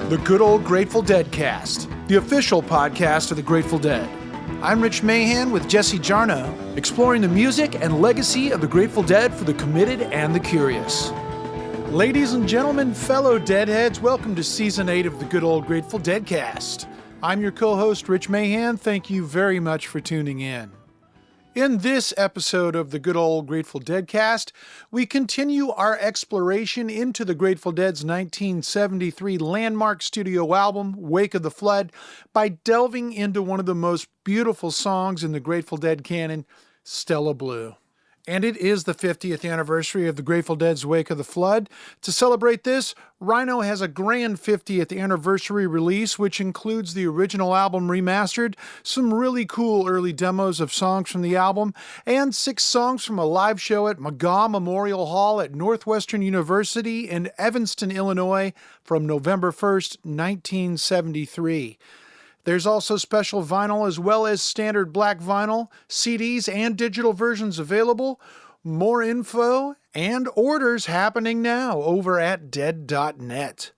The Good Old Grateful Deadcast, the official podcast of the Grateful Dead. I'm Rich Mahan with Jesse Jarnow, exploring the music and legacy of the Grateful Dead for the committed and the curious. Ladies and gentlemen, fellow Deadheads, welcome to Season 8 of the Good Old Grateful Deadcast. I'm your co-host, Rich Mahan. Thank you very much for tuning in. In this episode of the Good Old Grateful Deadcast, we continue our exploration into the Grateful Dead's 1973 landmark studio album, Wake of the Flood, by delving into one of the most beautiful songs in the Grateful Dead canon, Stella Blue. And it is the 50th anniversary of the Grateful Dead's Wake of the Flood. To celebrate this, Rhino has a grand 50th anniversary release, which includes the original album remastered, some really cool early demos of songs from the album, and 6 songs from a live show at McGaw Memorial Hall at Northwestern University in Evanston, Illinois, from November 1st, 1973. There's also special vinyl as well as standard black vinyl, CDs, and digital versions available. More info and orders happening now over at dead.net.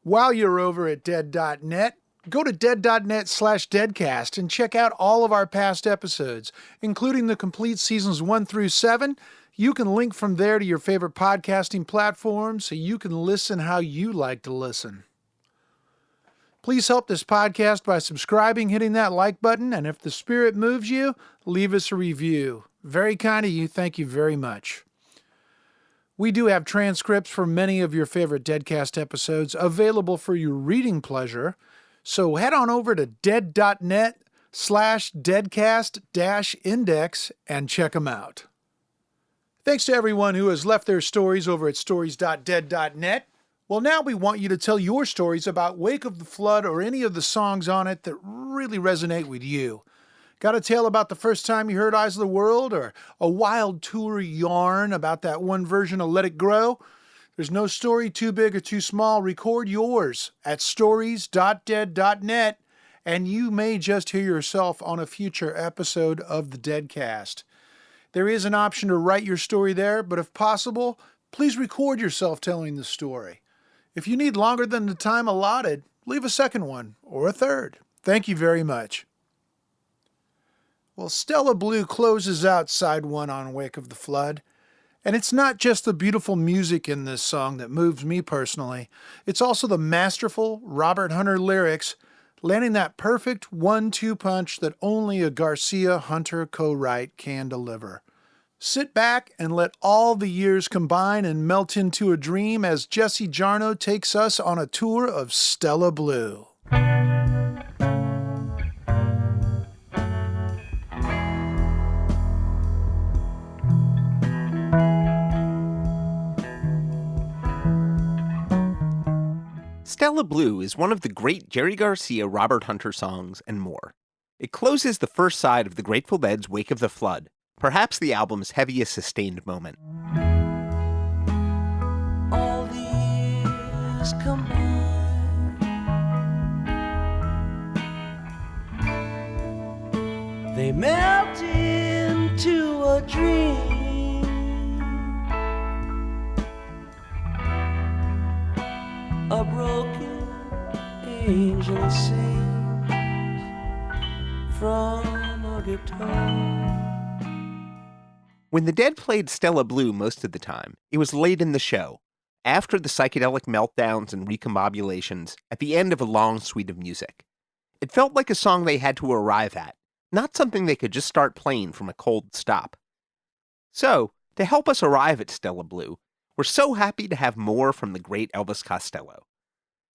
While you're over at dead.net, go to dead.net/deadcast and check out all of our past episodes, including the complete seasons 1 through 7. You can link from there to your favorite podcasting platform so you can listen how you like to listen. Please help this podcast by subscribing, hitting that like button, and if the spirit moves you, leave us a review. Very kind of you. Thank you very much. We do have transcripts for many of your favorite Deadcast episodes available for your reading pleasure, so head on over to dead.net/deadcast-index and check them out. Thanks to everyone who has left their stories over at stories.dead.net. Well, now we want you to tell your stories about Wake of the Flood or any of the songs on it that really resonate with you. Got a tale about the first time you heard Eyes of the World, or a wild tour yarn about that one version of Let It Grow? There's no story too big or too small. Record yours at stories.dead.net, and you may just hear yourself on a future episode of the Deadcast. There is an option to write your story there, but if possible, please record yourself telling the story. If you need longer than the time allotted, leave a second one or a third. Thank you very much. Well, Stella Blue closes out side 1 on Wake of the Flood. And it's not just the beautiful music in this song that moves me personally. It's also the masterful Robert Hunter lyrics, landing that perfect 1-2 punch that only a Garcia Hunter co-write can deliver. Sit back and let all the years combine and melt into a dream as Jesse Jarnow takes us on a tour of Stella Blue. Stella Blue is one of the great Jerry Garcia Robert Hunter songs and more. It closes the first side of the Grateful Dead's Wake of the Flood, perhaps the album's heaviest sustained moment. All the years combined, they melt into a dream, a broken angel sings from a guitar. When the Dead played Stella Blue most of the time, it was late in the show, after the psychedelic meltdowns and recombobulations, at the end of a long suite of music. It felt like a song they had to arrive at, not something they could just start playing from a cold stop. So, to help us arrive at Stella Blue, we're so happy to have more from the great Elvis Costello.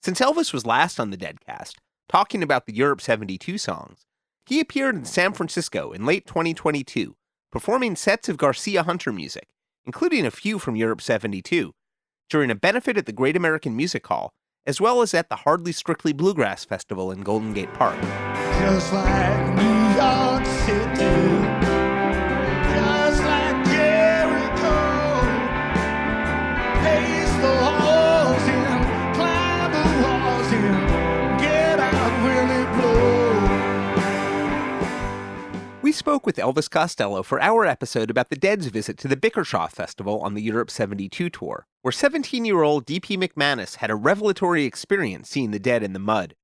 Since Elvis was last on the Deadcast, talking about the Europe 72 songs, he appeared in San Francisco in late 2022, performing sets of Garcia Hunter music, including a few from Europe 72, during a benefit at the Great American Music Hall, as well as at the Hardly Strictly Bluegrass Festival in Golden Gate Park. Just like New York City, just like Jericho, pace the halls in, climb the walls in, get out when it blows. spoke with Elvis Costello for our episode about the Dead's visit to the Bickershaw Festival on the Europe 72 tour, where 17-year-old D.P. McManus had a revelatory experience seeing the Dead in the mud.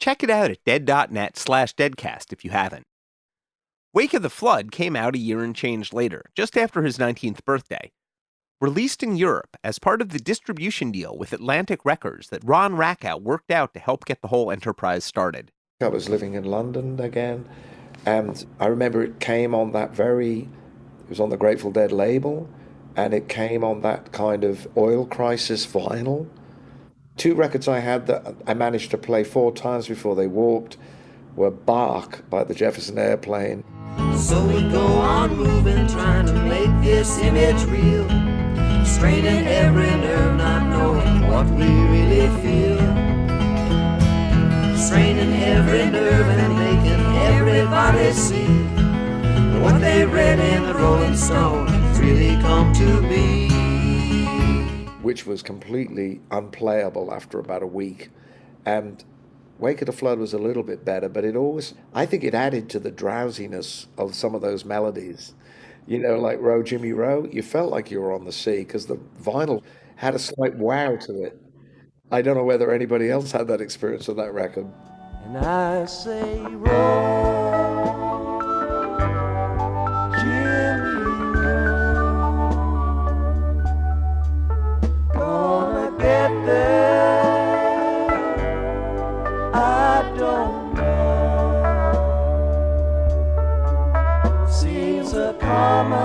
Check it out at dead.net/deadcast if you haven't. Wake of the Flood came out a year and change later, just after his 19th birthday. Released in Europe as part of the distribution deal with Atlantic Records that Ron Rackow worked out to help get the whole enterprise started. I was living in London again, and I remember it came on it was on the Grateful Dead label, and it came on that kind of Oil Crisis vinyl. 2 records I had that I managed to play 4 times before they warped were Bark by the Jefferson Airplane. So we go on moving, trying to make this image real, straining every nerve, not knowing what we really feel, straining every nerve and making everybody see what they read in the Rolling Stone has really come to be. Which was completely unplayable after about a week. And Wake of the Flood was a little bit better, but I think it added to the drowsiness of some of those melodies. You know, like Row, Jimmy Row, you felt like you were on the sea because the vinyl had a slight wow to it. I don't know whether anybody else had that experience with that record. And I say, roll, Jimmy, gonna get there, I don't know, seems a common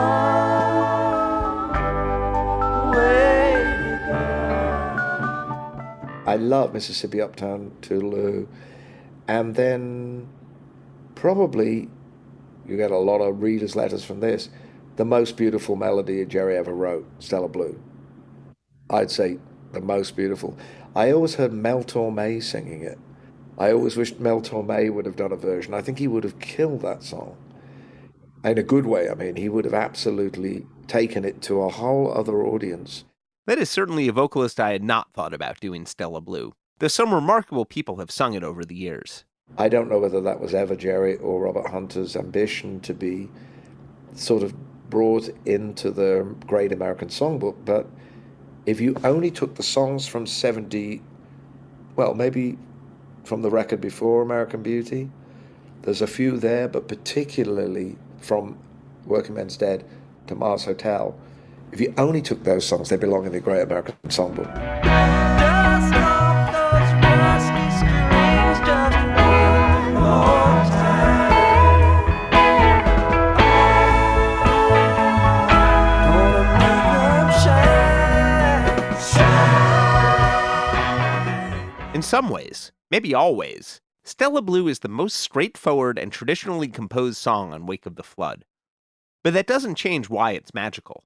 way to go. I love Mississippi Uptown Toodaloo. And then probably, you get a lot of readers' letters from this, the most beautiful melody Jerry ever wrote, Stella Blue. I'd say the most beautiful. I always heard Mel Torme singing it. I always wished Mel Torme would have done a version. I think he would have killed that song. In a good way, I mean, he would have absolutely taken it to a whole other audience. That is certainly a vocalist I had not thought about doing Stella Blue, though some remarkable people have sung it over the years. I don't know whether that was ever Jerry or Robert Hunter's ambition to be sort of brought into the Great American Songbook, but if you only took the songs from 70, well, maybe from the record before American Beauty, there's a few there, but particularly from Working Men's Dead to Mars Hotel, if you only took those songs, they belong in the Great American Songbook. Dust off those rusty strings just one more time. Gonna make 'em shine. In some ways, maybe always, Stella Blue is the most straightforward and traditionally composed song on Wake of the Flood. But that doesn't change why it's magical.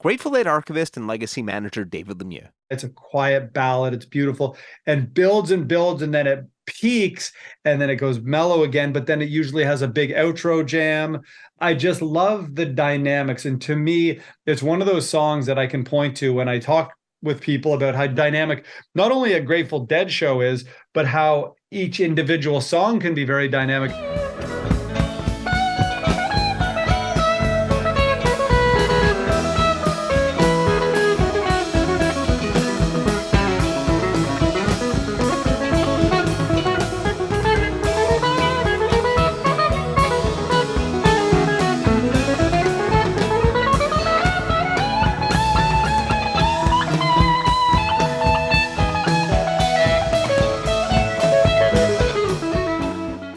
Grateful Dead archivist and legacy manager David Lemieux. It's a quiet ballad. It's beautiful and builds, and then it peaks, and then it goes mellow again, but then it usually has a big outro jam. I just love the dynamics. And to me, it's one of those songs that I can point to when I talk with people about how dynamic not only a Grateful Dead show is, but how each individual song can be very dynamic.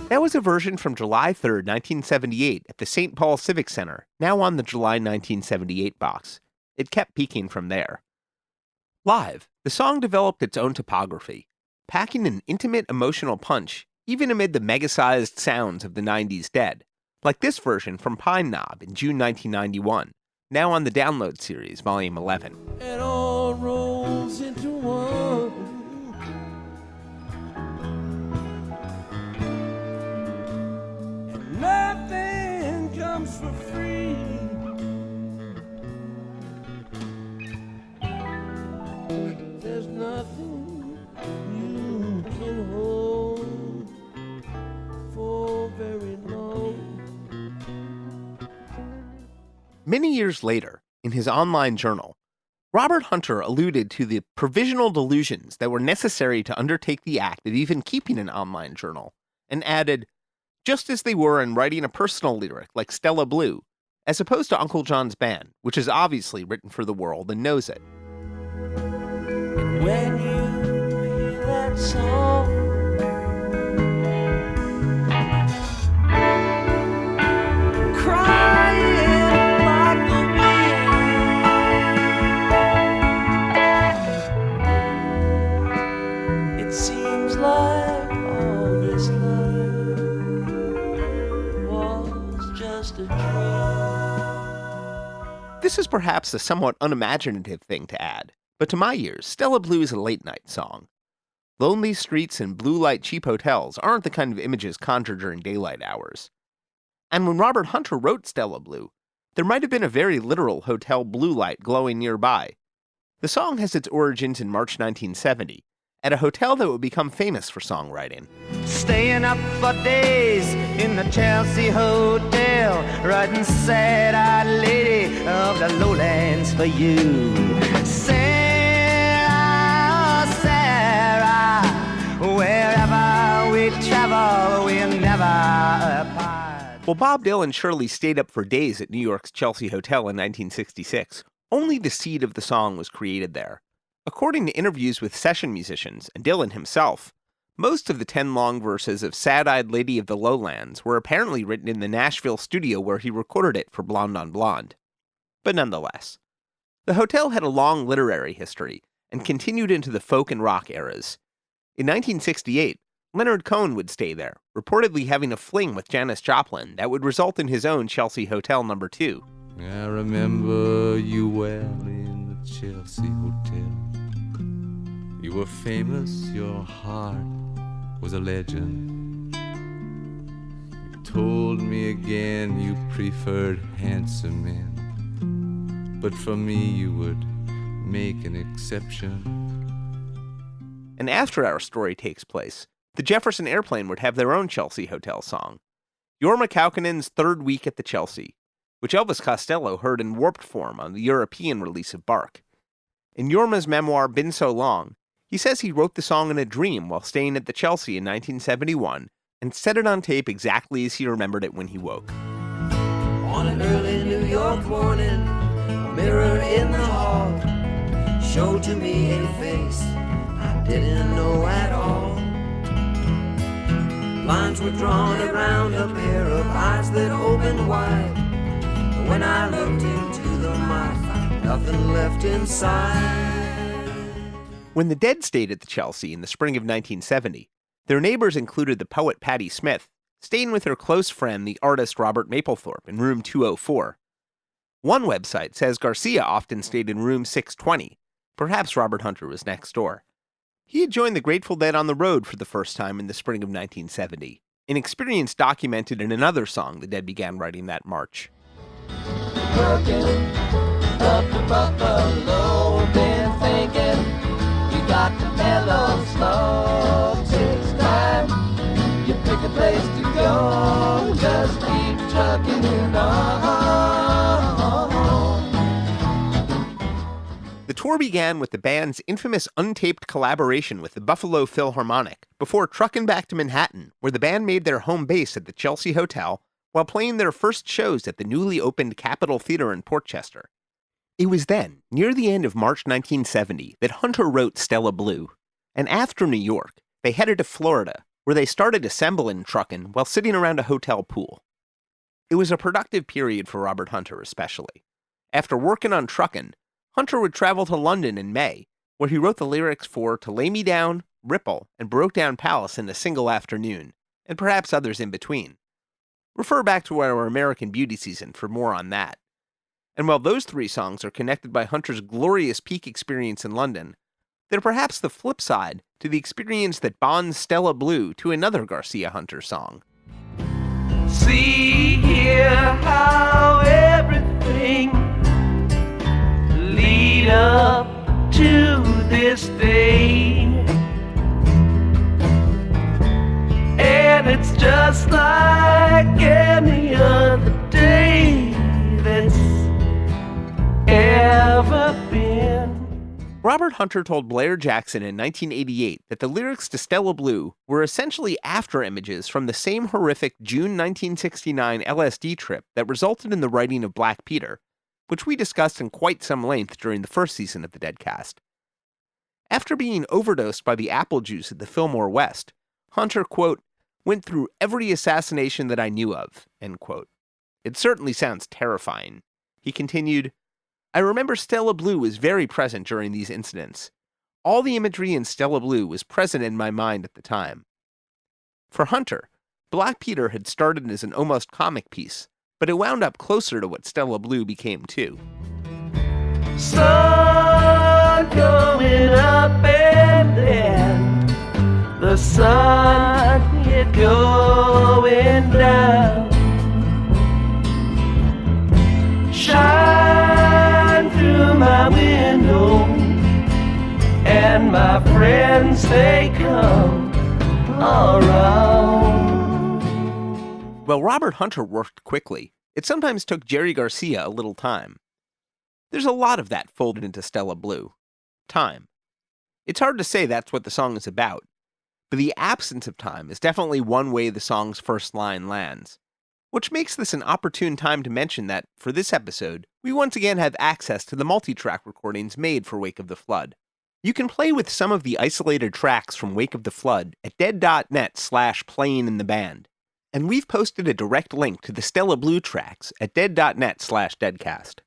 That was a version from July 3rd, 1978 at the St. Paul Civic Center, now on the July 1978 box. It kept peaking from there. Live, the song developed its own topography, packing an intimate emotional punch even amid the mega-sized sounds of the 90s Dead, like this version from Pine Knob in June 1991, now on the Download Series, Volume 11. It all rolls into one. And nothing comes for free. There's nothing you can hold for very long. Many years later, in his online journal, Robert Hunter alluded to the provisional delusions that were necessary to undertake the act of even keeping an online journal, and added, just as they were in writing a personal lyric like Stella Blue, as opposed to Uncle John's Band, which is obviously written for the world and knows it. When you hear that song, crying like the wind, it seems like all this life was just a dream. This is perhaps a somewhat unimaginative thing to add, but to my ears, Stella Blue is a late-night song. Lonely streets and blue-light cheap hotels aren't the kind of images conjured during daylight hours. And when Robert Hunter wrote Stella Blue, there might have been a very literal hotel blue light glowing nearby. The song has its origins in March 1970, at a hotel that would become famous for songwriting. Staying up for days in the Chelsea Hotel, writing sad-eyed lady of the lowlands for you. Sarah, Sarah, wherever we travel, we're never apart. Well, Bob Dylan surely stayed up for days at New York's Chelsea Hotel in 1966. Only the seed of the song was created there. According to interviews with session musicians and Dylan himself, most of the 10 long verses of Sad-Eyed Lady of the Lowlands were apparently written in the Nashville studio where he recorded it for Blonde on Blonde. But nonetheless, the hotel had a long literary history and continued into the folk and rock eras. In 1968, Leonard Cohen would stay there, reportedly having a fling with Janis Joplin that would result in his own Chelsea Hotel No. 2. I remember you well in the Chelsea Hotel. You were famous, your heart was a legend. You told me again you preferred handsome men, but for me you would make an exception. And after our story takes place, the Jefferson Airplane would have their own Chelsea Hotel song, Jorma Kaukonen's Third Week at the Chelsea, which Elvis Costello heard in warped form on the European release of Bark. In Jorma's memoir, Been So Long, he says he wrote the song in a dream while staying at the Chelsea in 1971 and set it on tape exactly as he remembered it when he woke. On an early New York morning, a mirror in the hall showed to me a face I didn't know at all. Lines were drawn around a pair of eyes that opened wide. But when I looked into them, I found nothing left inside. When the Dead stayed at the Chelsea in the spring of 1970, their neighbors included the poet Patti Smith, staying with her close friend, the artist Robert Mapplethorpe, in room 204. One website says Garcia often stayed in room 620. Perhaps Robert Hunter was next door. He had joined the Grateful Dead on the road for the first time in the spring of 1970, an experience documented in another song the Dead began writing that March. Working up to Buffalo, been thinking you got to mellow slow. Takes time, you pick a place to go, just keep trucking it on. The tour began with the band's infamous untaped collaboration with the Buffalo Philharmonic, before trucking back to Manhattan, where the band made their home base at the Chelsea Hotel, while playing their first shows at the newly opened Capitol Theater in Portchester. It was then, near the end of March 1970, that Hunter wrote Stella Blue, and after New York, they headed to Florida, where they started assembling truckin' while sitting around a hotel pool. It was a productive period for Robert Hunter especially. After working on truckin', Hunter would travel to London in May, where he wrote the lyrics for To Lay Me Down, Ripple, and Broke Down Palace in a single afternoon, and perhaps others in between. Refer back to our American Beauty season for more on that. And while those 3 songs are connected by Hunter's glorious peak experience in London, they're perhaps the flip side to the experience that bonds Stella Blue to another Garcia Hunter song. See here how everything lead up to this day, and it's just like any other day that's Robert Hunter told Blair Jackson in 1988 that the lyrics to Stella Blue were essentially after images from the same horrific June 1969 LSD trip that resulted in the writing of Black Peter, which we discussed in quite some length during the first season of the Deadcast. After being overdosed by the apple juice at the Fillmore West, Hunter, quote, went through every assassination that I knew of, end quote. It certainly sounds terrifying. He continued, I remember Stella Blue was very present during these incidents. All the imagery in Stella Blue was present in my mind at the time. For Hunter, Black Peter had started as an almost comic piece, but it wound up closer to what Stella Blue became too. Sun going up and then the sun hit going down. Shine through my window and my friends they come around. While Robert Hunter worked quickly, it sometimes took Jerry Garcia a little time. There's a lot of that folded into Stella Blue. Time. It's hard to say that's what the song is about, but the absence of time is definitely one way the song's first line lands, which makes this an opportune time to mention that, for this episode, we once again have access to the multitrack recordings made for Wake of the Flood. You can play with some of the isolated tracks from Wake of the Flood at dead.net/playingintheband, and we've posted a direct link to the Stella Blue tracks at dead.net/deadcast.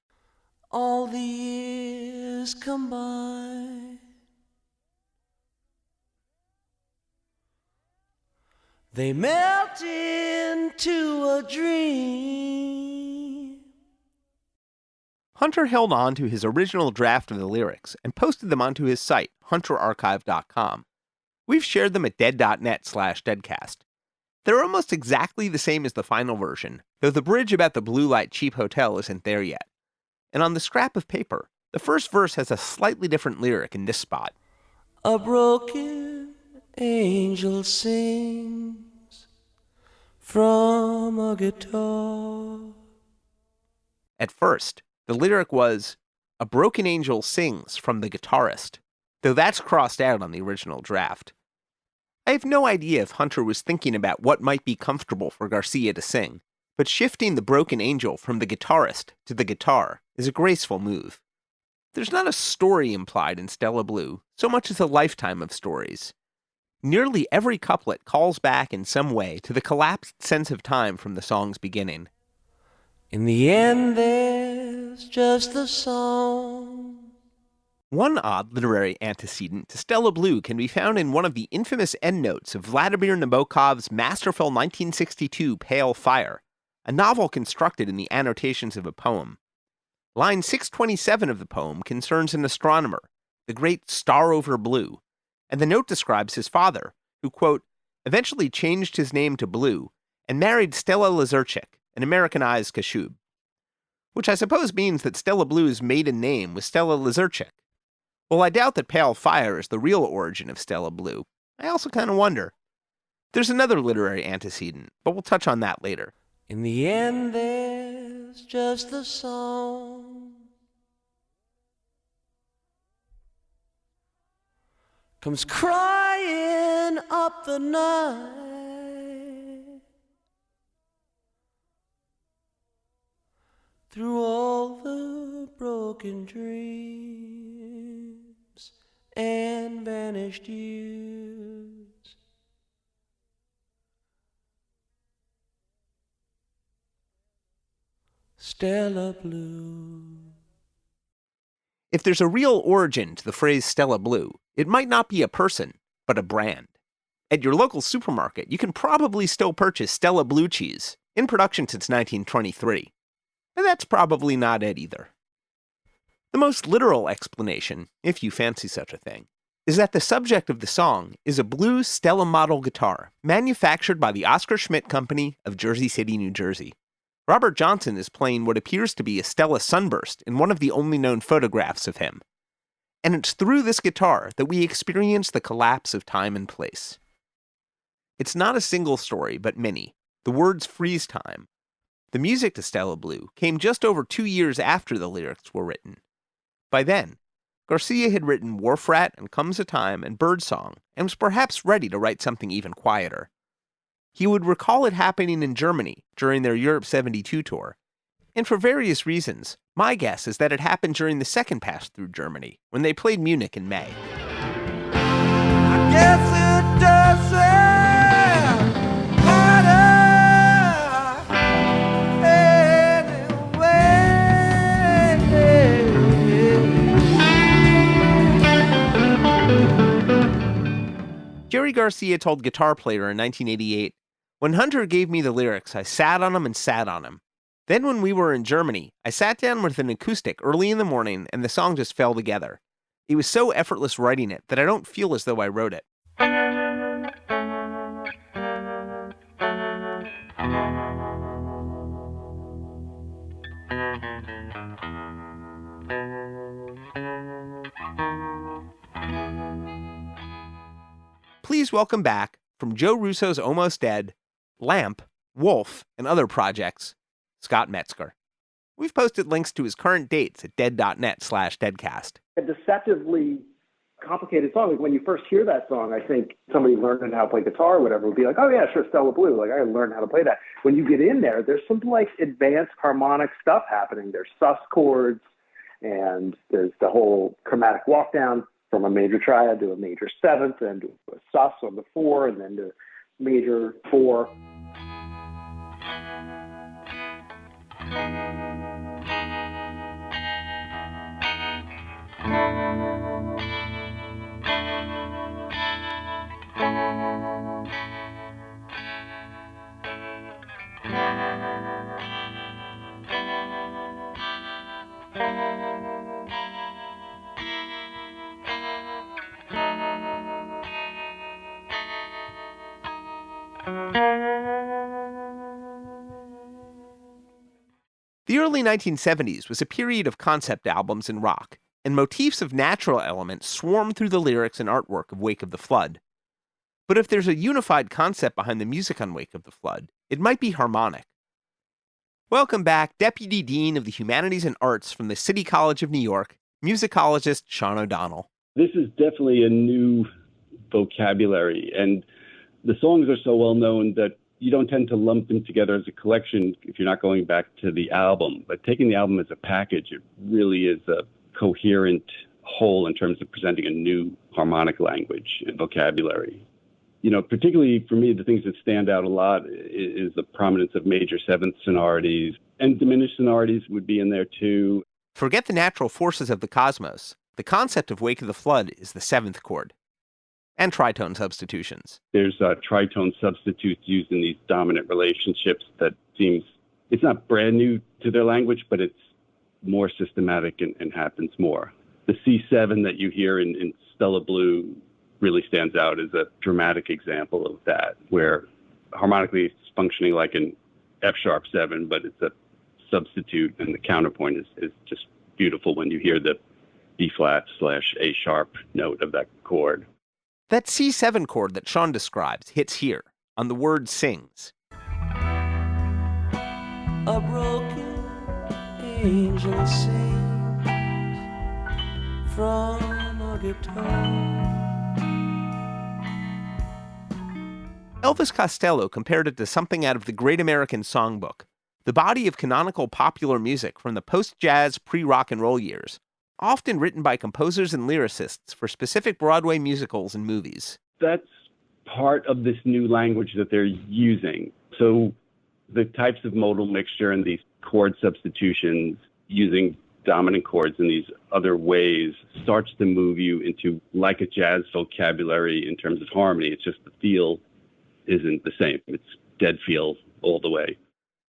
All the years combined, they melt into a dream. Hunter held on to his original draft of the lyrics and posted them onto his site, hunterarchive.com. We've shared them at dead.net/deadcast. They're almost exactly the same as the final version, though the bridge about the Blue Light Cheap Hotel isn't there yet. And on the scrap of paper, the first verse has a slightly different lyric in this spot. A broken angel sings from a guitar. At first, the lyric was, a broken angel sings from the guitarist, though that's crossed out on the original draft. I have no idea if Hunter was thinking about what might be comfortable for Garcia to sing, but shifting the broken angel from the guitarist to the guitar is a graceful move. There's not a story implied in Stella Blue, so much as a lifetime of stories. Nearly every couplet calls back in some way to the collapsed sense of time from the song's beginning. In the end, there's just the song. One odd literary antecedent to Stella Blue can be found in one of the infamous endnotes of Vladimir Nabokov's masterful 1962 Pale Fire, a novel constructed in the annotations of a poem. Line 627 of the poem concerns an astronomer, the great Star Over Blue, and the note describes his father, who, quote, eventually changed his name to Blue and married Stella Lazurchik, an Americanized Kashub. Which I suppose means that Stella Blue's maiden name was Stella Lazurchik. While I doubt that Pale Fire is the real origin of Stella Blue, I also kind of wonder. There's another literary antecedent, but we'll touch on that later. In the end, there's just the song. Comes crying up the night through all the broken dreams and vanished years. Stella Blue. If there's a real origin to the phrase Stella Blue, it might not be a person, but a brand. At your local supermarket, you can probably still purchase Stella Blue cheese, in production since 1923. And that's probably not it either. The most literal explanation, if you fancy such a thing, is that the subject of the song is a blue Stella model guitar manufactured by the Oscar Schmidt Company of Jersey City, New Jersey. Robert Johnson is playing what appears to be a Stella Sunburst in one of the only known photographs of him. And it's through this guitar that we experience the collapse of time and place. It's not a single story, but many. The words freeze time. The music to Stella Blue came just over 2 years after the lyrics were written. By then, Garcia had written Wharf Rat and Comes a Time and Birdsong, and was perhaps ready to write something even quieter. He would recall it happening in Germany during their Europe 72 tour, and for various reasons, my guess is that it happened during the second pass through Germany, when they played Munich in May. I guess it doesn't matter anyway. Jerry Garcia told Guitar Player in 1988, "When Hunter gave me the lyrics, I sat on them and sat on them. Then when we were in Germany, I sat down with an acoustic early in the morning and the song just fell together. It was so effortless writing it that I don't feel as though I wrote it." Please welcome back, from Joe Russo's Almost Dead, Lamp, Wolf, and other projects, Scott Metzger. We've posted links to his current dates at dead.net/deadcast. A deceptively complicated song. Like when you first hear that song, I think somebody learning how to play guitar or whatever would be like, oh yeah, sure, Stella Blue. Like I learned how to play that. When you get in there, there's some like advanced harmonic stuff happening. There's sus chords and there's the whole chromatic walk down from a major triad to a major seventh and to a sus on the 4 and then to major 4. The early 1970s was a period of concept albums in rock, and motifs of natural elements swarmed through the lyrics and artwork of Wake of the Flood. But if there's a unified concept behind the music on Wake of the Flood, it might be harmonic. Welcome back, Deputy Dean of the Humanities and Arts from the City College of New York, musicologist Shaugn O'Donnell. This is definitely a new vocabulary, and the songs are so well known that you don't tend to lump them together as a collection if you're not going back to the album. But taking the album as a package, it really is a coherent whole in terms of presenting a new harmonic language and vocabulary. You know, particularly for me, the things that stand out a lot is the prominence of major seventh sonorities, and diminished sonorities would be in there too. Forget the natural forces of the cosmos. The concept of Wake of the Flood is the seventh chord. And tritone substitutions. There's tritone substitutes used in these dominant relationships that seems, it's not brand new to their language, but it's more systematic and happens more. The C7 that you hear in Stella Blue really stands out as a dramatic example of that, where harmonically it's functioning like an F-sharp 7, but it's a substitute, and the counterpoint is just beautiful when you hear the B-flat/A-sharp note of that chord. That C7 chord that Shaugn describes hits here, on the word sings. A broken angel sings from a guitar. Elvis Costello compared it to something out of the Great American Songbook, the body of canonical popular music from the post-jazz, pre-rock and roll years, often written by composers and lyricists for specific Broadway musicals and movies. That's part of this new language that they're using. So the types of modal mixture and these chord substitutions using dominant chords in these other ways starts to move you into like a jazz vocabulary in terms of harmony. It's just the feel isn't the same. It's dead feel all the way.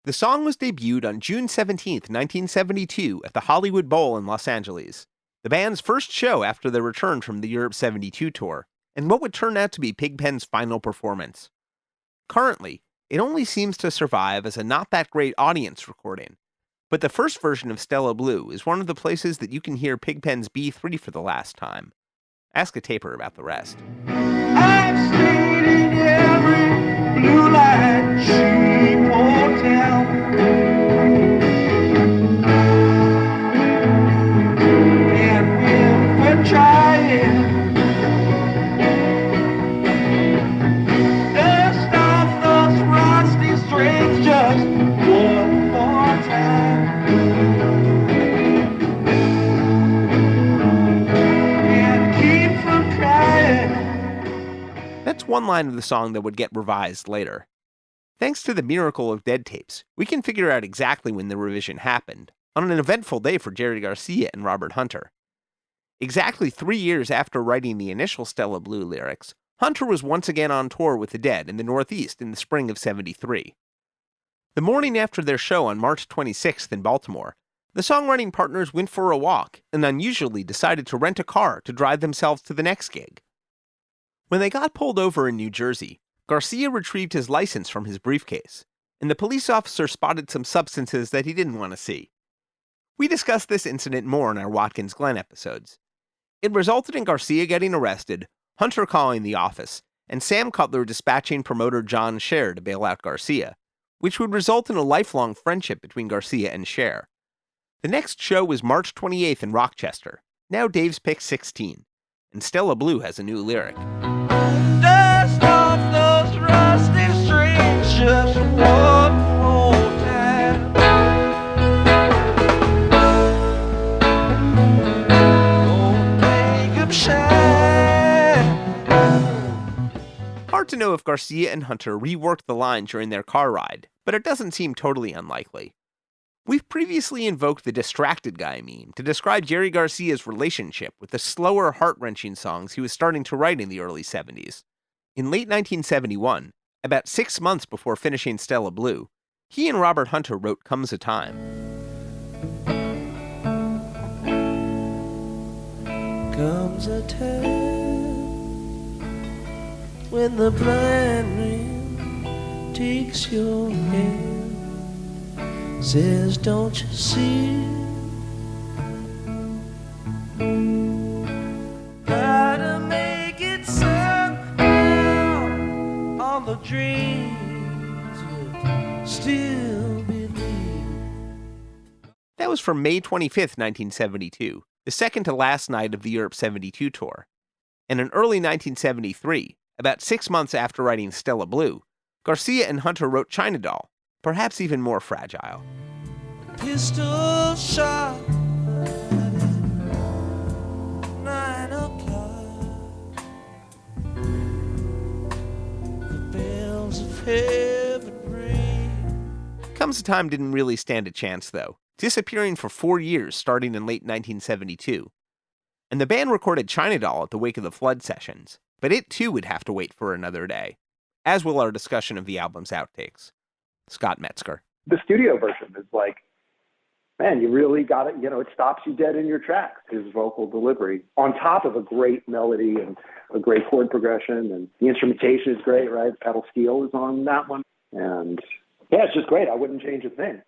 The song was debuted on June 17, 1972 at the Hollywood Bowl in Los Angeles, the band's first show after their return from the Europe 72 tour, and what would turn out to be Pigpen's final performance. Currently, it only seems to survive as a not-that-great audience recording, but the first version of Stella Blue is one of the places that you can hear Pigpen's B3 for the last time. Ask a taper about the rest. I've stayed in every blue light cheap hotel. And we've one line of the song that would get revised later. Thanks to the miracle of dead tapes, we can figure out exactly when the revision happened, on an eventful day for Jerry Garcia and Robert Hunter. Exactly 3 years after writing the initial Stella Blue lyrics, Hunter was once again on tour with the Dead in the Northeast in the spring of '73. The morning after their show on March 26th in Baltimore, the songwriting partners went for a walk and unusually decided to rent a car to drive themselves to the next gig. When they got pulled over in New Jersey, Garcia retrieved his license from his briefcase, and the police officer spotted some substances that he didn't want to see. We discussed this incident more in our Watkins Glen episodes. It resulted in Garcia getting arrested, Hunter calling the office, and Sam Cutler dispatching promoter John Scher to bail out Garcia, which would result in a lifelong friendship between Garcia and Scher. The next show was March 28th in Rochester, now Dave's Pick 16, and Stella Blue has a new lyric. Dust off those rusty streets just one more time. Gonna make 'em shine. Hard to know if Garcia and Hunter reworked the line during their car ride, but it doesn't seem totally unlikely. We've previously invoked the distracted guy meme to describe Jerry Garcia's relationship with the slower, heart-wrenching songs he was starting to write in the early 70s. In late 1971, about 6 months before finishing Stella Blue, he and Robert Hunter wrote Comes a Time. Comes a time when the blind man takes your hand, says, don't you see? Gotta make it somehow on the dreams you still believe. That was from May 25th, 1972, the second to last night of the Europe 72 tour. And in early 1973, about 6 months after writing Stella Blue, Garcia and Hunter wrote China Doll, perhaps even more fragile. Pistol shot at 9 o'clock. The bells of heaven ring. Comes a Time didn't really stand a chance, though, disappearing for 4 years starting in late 1972. And the band recorded China Doll at the Wake of the Flood sessions, but it too would have to wait for another day, as will our discussion of the album's outtakes. Scott Metzger. The studio version is like, man, you really got it. You know, it stops you dead in your tracks. His vocal delivery on top of a great melody and a great chord progression, and the instrumentation is great, right? Pedal steel is on that one, and yeah, it's just great. I wouldn't change a thing.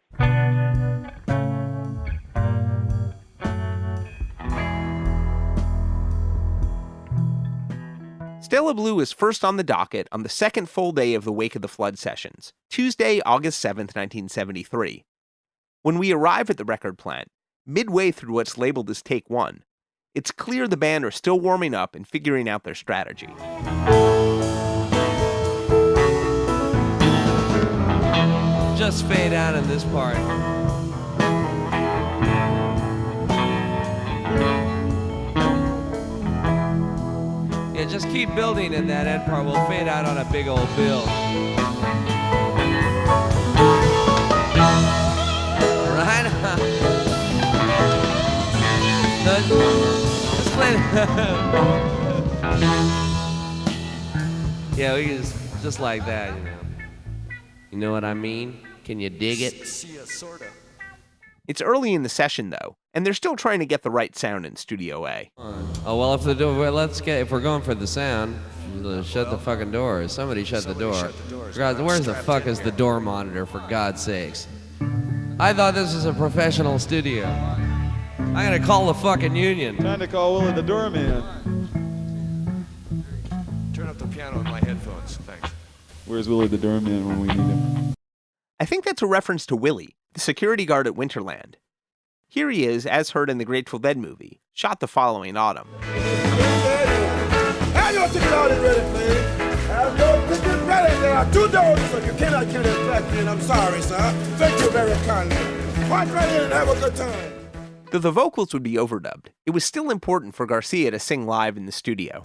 Stella Blue was first on the docket on the second full day of the Wake of the Flood sessions, Tuesday, August 7th, 1973. When we arrive at the record plant, midway through what's labeled as Take 1, it's clear the band are still warming up and figuring out their strategy. Just fade out in this part. Yeah, just keep building in that end part. We'll fade out on a big old build. Right on. Let's play. Yeah, we can just like that, you know. You know what I mean? Can you dig it? Sorta. It's early in the session, though, and they're still trying to get the right sound in Studio A. Oh, well, if we're going for the sound, shut the fucking door. Somebody shut the door. God, where's the fuck is the door monitor, for God's sakes? I thought this was a professional studio. I'm gonna call the fucking union. Trying to call Willie the doorman. Turn up the piano in my headphones, thanks. Where's Willie the doorman when we need him? I think that's a reference to Willie, the security guard at Winterland. Here he is, as heard in the Grateful Dead movie, shot the following autumn. Have your ticket out and ready, please. Have your ticket ready. There are 2 doors, so you cannot kill that black man. I'm sorry, sir. Thank you very kindly. Watch right in and have a good time. Though the vocals would be overdubbed, it was still important for Garcia to sing live in the studio.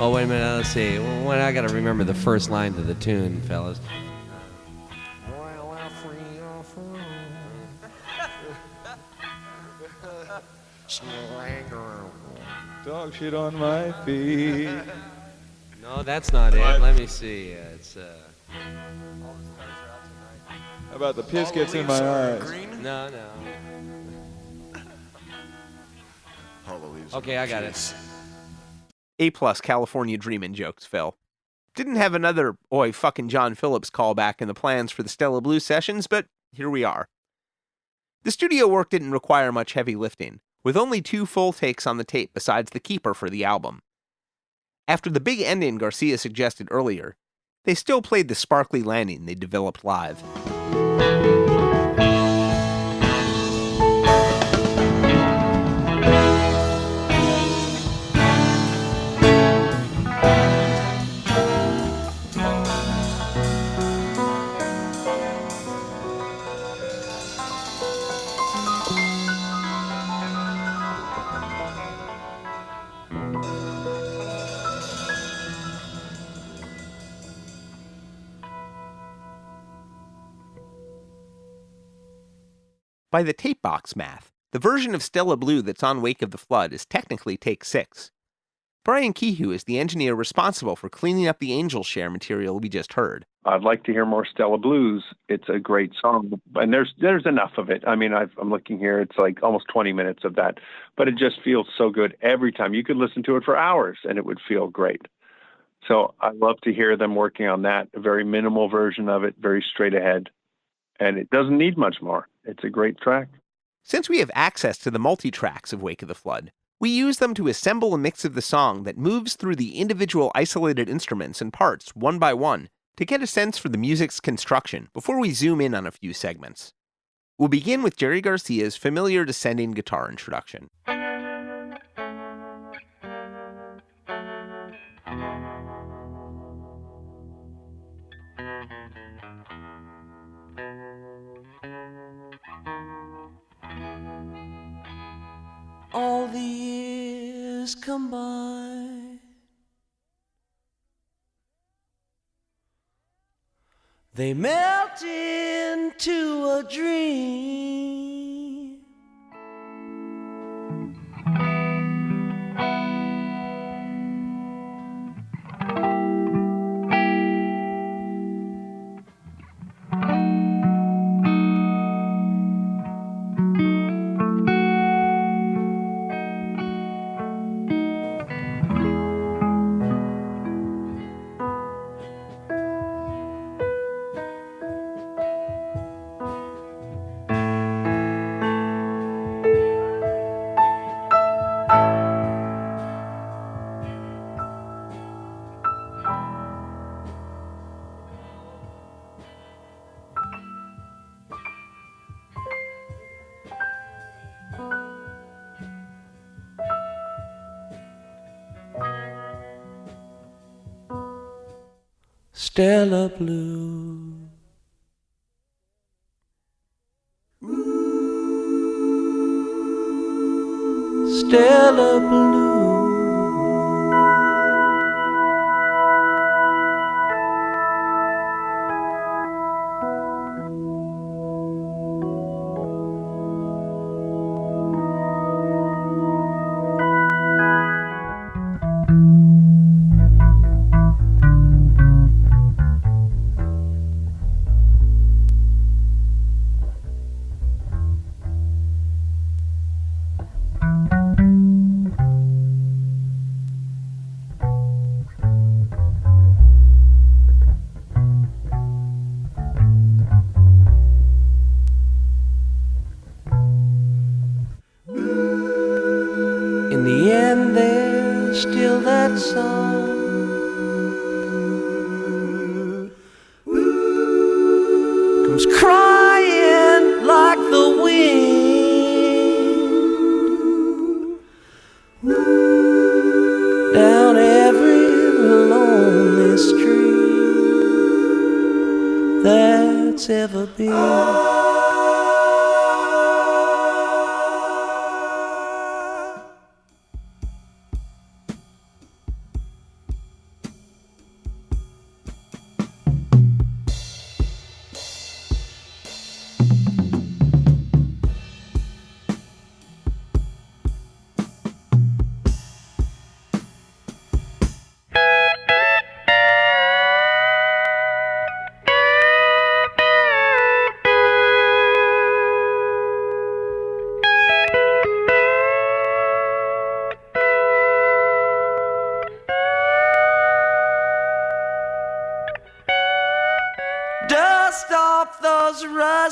Oh, wait a minute, let's see. Well, I gotta remember the first line to the tune, fellas. Dog shit on my feet. No, that's not it. Let me see. It's How about the piss gets in my eyes? no. Okay, I got it. A+ California Dreamin' jokes, Phil. Didn't have another oi fucking John Phillips callback in the plans for the Stella Blue sessions, but here we are. The studio work didn't require much heavy lifting, with only 2 full takes on the tape besides the keeper for the album. After the big ending Garcia suggested earlier, they still played the sparkly landing they developed live. By the tape box math, the version of Stella Blue that's on Wake of the Flood is technically take 6. Brian Kehoe is the engineer responsible for cleaning up the Angel Share material we just heard. I'd like to hear more Stella Blues. It's a great song, and there's enough of it. I mean, I'm looking here; it's like almost 20 minutes of that, but it just feels so good every time. You could listen to it for hours, and it would feel great. So I love to hear them working on that. A very minimal version of it, very straight ahead, and it doesn't need much more. It's a great track. Since we have access to the multitracks of Wake of the Flood, we use them to assemble a mix of the song that moves through the individual isolated instruments and parts one by one to get a sense for the music's construction before we zoom in on a few segments. We'll begin with Jerry Garcia's familiar descending guitar introduction. All the years come by, they melt into a dream. Stella Blue. Stella Blue. In the end, there's still that song comes crying like the wind down every lonely street that's ever been.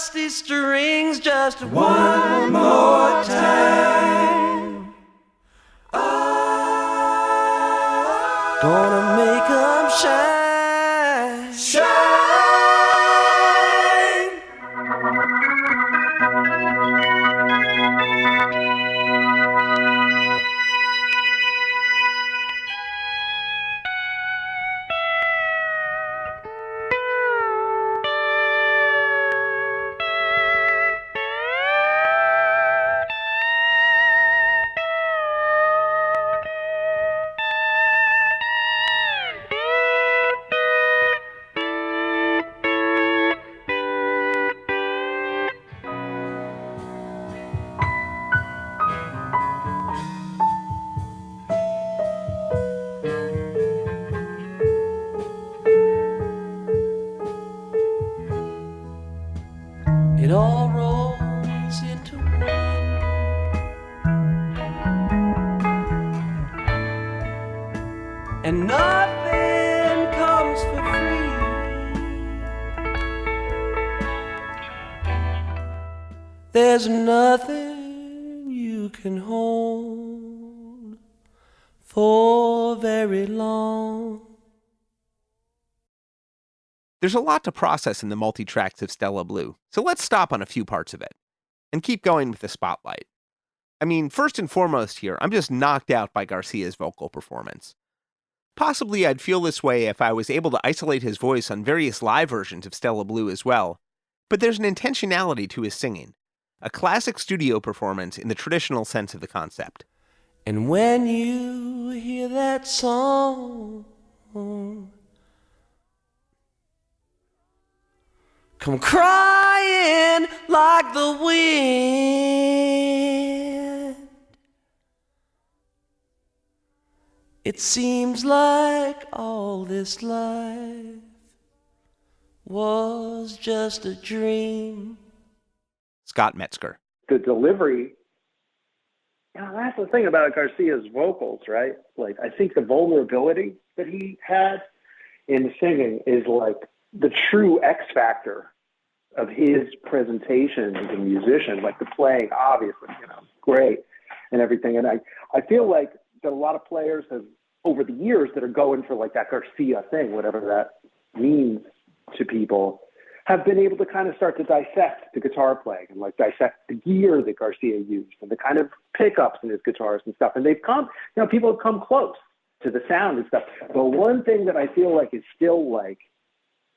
rusty strings just one more time. Gonna make 'em shine, shine. It all rolls into one, and nothing comes for free. There's nothing you can hold for very long. There's a lot to process in the multi-tracks of Stella Blue, so let's stop on a few parts of it, and keep going with the spotlight. I mean, first and foremost here, I'm just knocked out by Garcia's vocal performance. Possibly I'd feel this way if I was able to isolate his voice on various live versions of Stella Blue as well, but there's an intentionality to his singing, a classic studio performance in the traditional sense of the concept. And when you hear that song, come crying like the wind. It seems like all this life was just a dream. Scott Metzger. The delivery, you know, that's the thing about Garcia's vocals, right? Like, I think the vulnerability that he had in singing is like the true X factor of his presentation as a musician. Like the playing, obviously, you know, great and everything. And I feel like that a lot of players have, over the years, that are going for like that Garcia thing, whatever that means to people, have been able to kind of start to dissect the guitar playing and like dissect the gear that Garcia used and the kind of pickups in his guitars and stuff. And they've come, you know, people have come close to the sound and stuff. But one thing that I feel like is still like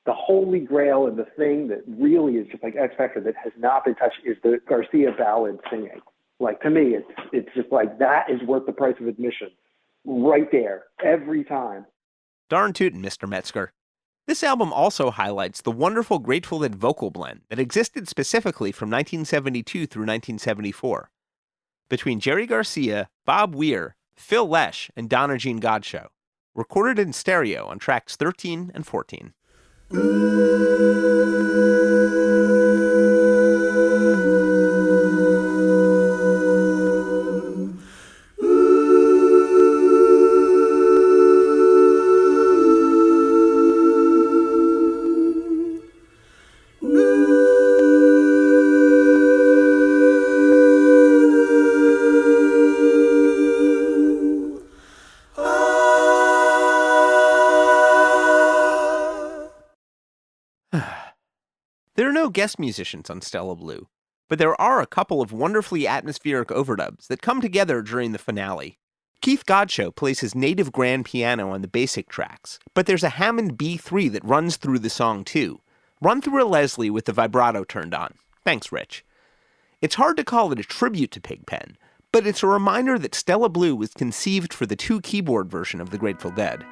the holy grail and the thing that really is just like X Factor that has not been touched is the Garcia ballad singing. Like, to me, it's just like that is worth the price of admission right there every time. Darn tootin', Mr. Metzger. This album also highlights the wonderful Grateful Dead vocal blend that existed specifically from 1972 through 1974 between Jerry Garcia, Bob Weir, Phil Lesh, and Donna Jean Godchaux, recorded in stereo on tracks 13 and 14. There are no guest musicians on Stella Blue, but there are a couple of wonderfully atmospheric overdubs that come together during the finale. Keith Godchaux plays his native grand piano on the basic tracks, but there's a Hammond B3 that runs through the song too, run through a Leslie with the vibrato turned on. Thanks, Rich. It's hard to call it a tribute to Pigpen, but it's a reminder that Stella Blue was conceived for the two-keyboard version of the Grateful Dead.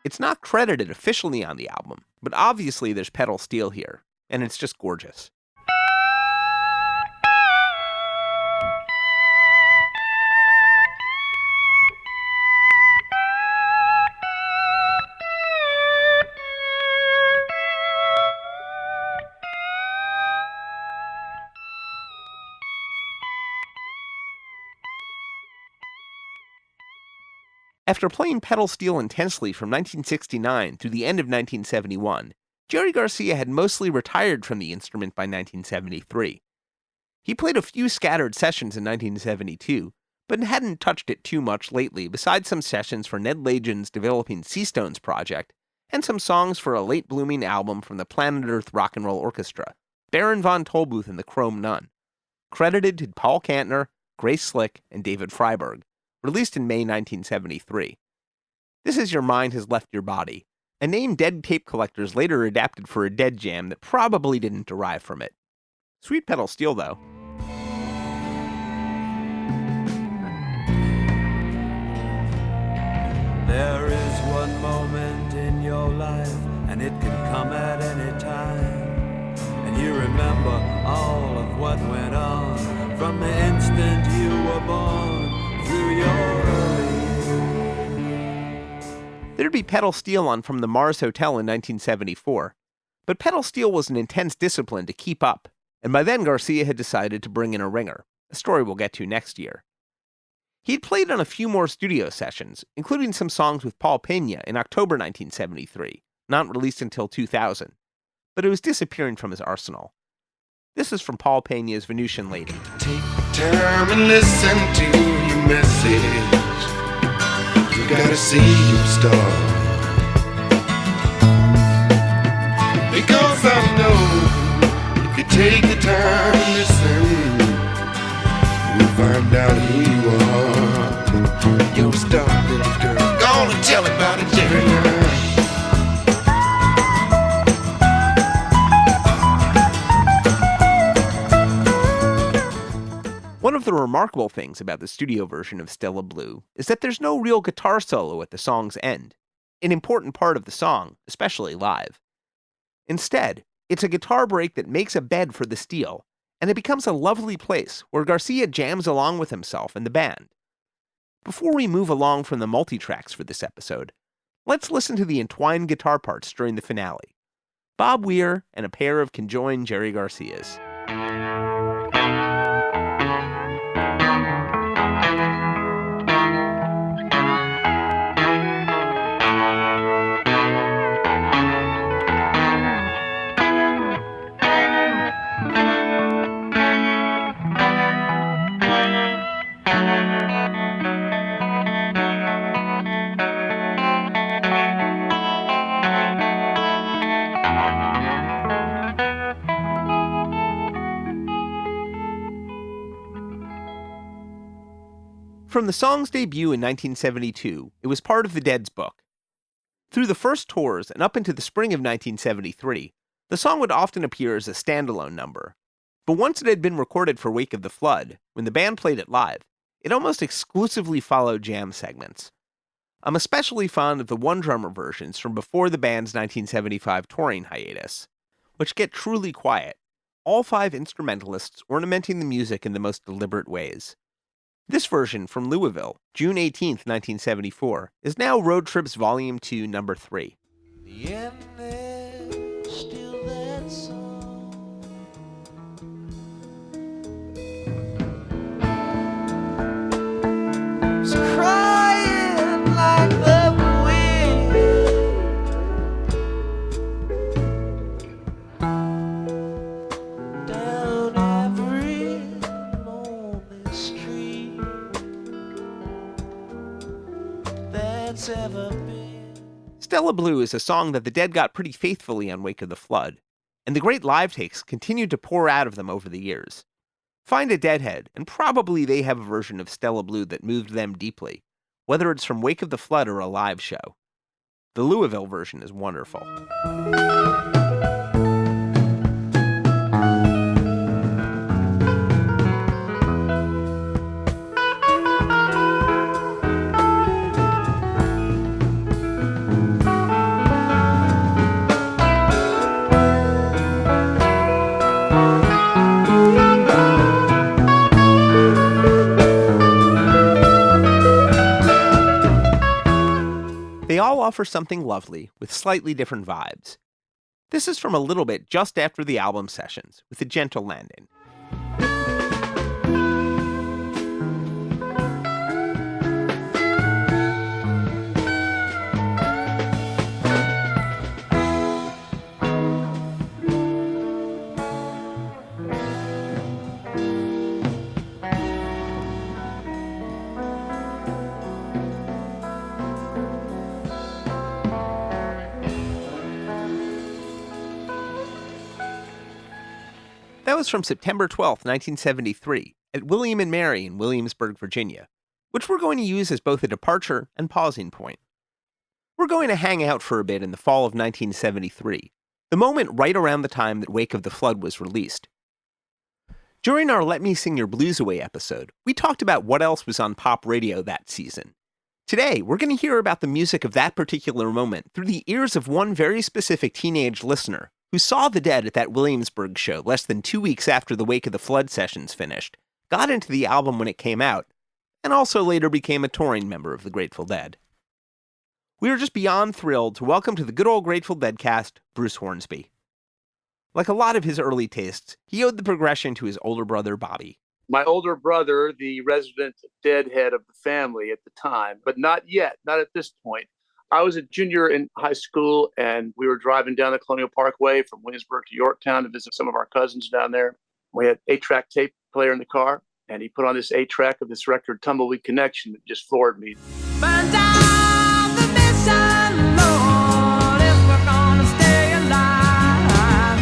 It's not credited officially on the album, but obviously there's pedal steel here, and it's just gorgeous. After playing pedal steel intensely from 1969 through the end of 1971, Jerry Garcia had mostly retired from the instrument by 1973. He played a few scattered sessions in 1972, but hadn't touched it too much lately besides some sessions for Ned Lagen's developing Seastones project and some songs for a late-blooming album from the Planet Earth Rock and Roll Orchestra, Baron von Tolbooth and the Chrome Nun, credited to Paul Kantner, Grace Slick, and David Freiberg, released in May 1973. This Is Your Mind Has Left Your Body, a name Dead tape collectors later adapted for a Dead jam that probably didn't derive from it. Sweet pedal steel, though. There is one moment in your life, and it can come at any time. And you remember all of what went on from the instant you were born through your early years. There'd be pedal steel on From the Mars Hotel in 1974, but pedal steel was an intense discipline to keep up, and by then Garcia had decided to bring in a ringer, a story we'll get to next year. He'd played on a few more studio sessions, including some songs with Paul Pena in October 1973, not released until 2000, but it was disappearing from his arsenal. This is from Paul Pena's Venusian Lady. Take time and listen to your message. You gotta see your star. Because I know if you take the time and listen, you'll find out who you are. You're a star, little girl. Gonna tell about it, Jerry now. One of the remarkable things about the studio version of Stella Blue is that there's no real guitar solo at the song's end, an important part of the song, especially live. Instead, it's a guitar break that makes a bed for the steel, and it becomes a lovely place where Garcia jams along with himself and the band. Before we move along from the multitracks for this episode, let's listen to the entwined guitar parts during the finale. Bob Weir and a pair of conjoined Jerry Garcias. From the song's debut in 1972, it was part of the Dead's book. Through the first tours and up into the spring of 1973, the song would often appear as a standalone number. But once it had been recorded for Wake of the Flood, when the band played it live, it almost exclusively followed jam segments. I'm especially fond of the one-drummer versions from before the band's 1975 touring hiatus, which get truly quiet, all 5 instrumentalists ornamenting the music in the most deliberate ways. This version from Louisville, June 18, 1974, is now Road Trips Volume 2, Number 3. The end there's still that song. It's crying like the wind down every lonely street that's ever been. Stella Blue is a song that the Dead got pretty faithfully on Wake of the Flood, and the great live takes continued to pour out of them over the years. Find a Deadhead, and probably they have a version of Stella Blue that moved them deeply, whether it's from Wake of the Flood or a live show. The Louisville version is wonderful. They all offer something lovely, with slightly different vibes. This is from a little bit just after the album sessions, with a gentle landing. That was from September 12th, 1973, at William and Mary in Williamsburg, Virginia, which we're going to use as both a departure and pausing point. We're going to hang out for a bit in the fall of 1973, the moment right around the time that Wake of the Flood was released. During our Let Me Sing Your Blues Away episode, we talked about what else was on pop radio that season. Today, we're going to hear about the music of that particular moment through the ears of one very specific teenage listener who saw the Dead at that Williamsburg show less than 2 weeks after the Wake of the Flood sessions finished, got into the album when it came out, and also later became a touring member of the Grateful Dead. We are just beyond thrilled to welcome to the good old Grateful Deadcast, Bruce Hornsby. Like a lot of his early tastes, he owed the progression to his older brother, Bobby. My older brother, the resident deadhead of the family at the time, but not yet, not at this point. I was a junior in high school, and we were driving down the Colonial Parkway from Williamsburg to Yorktown to visit some of our cousins down there. We had an 8-track tape player in the car, and he put on this 8-track of this record, Tumbleweed Connection, that just floored me. Burn down the mission, Lord, if we're gonna stay alive.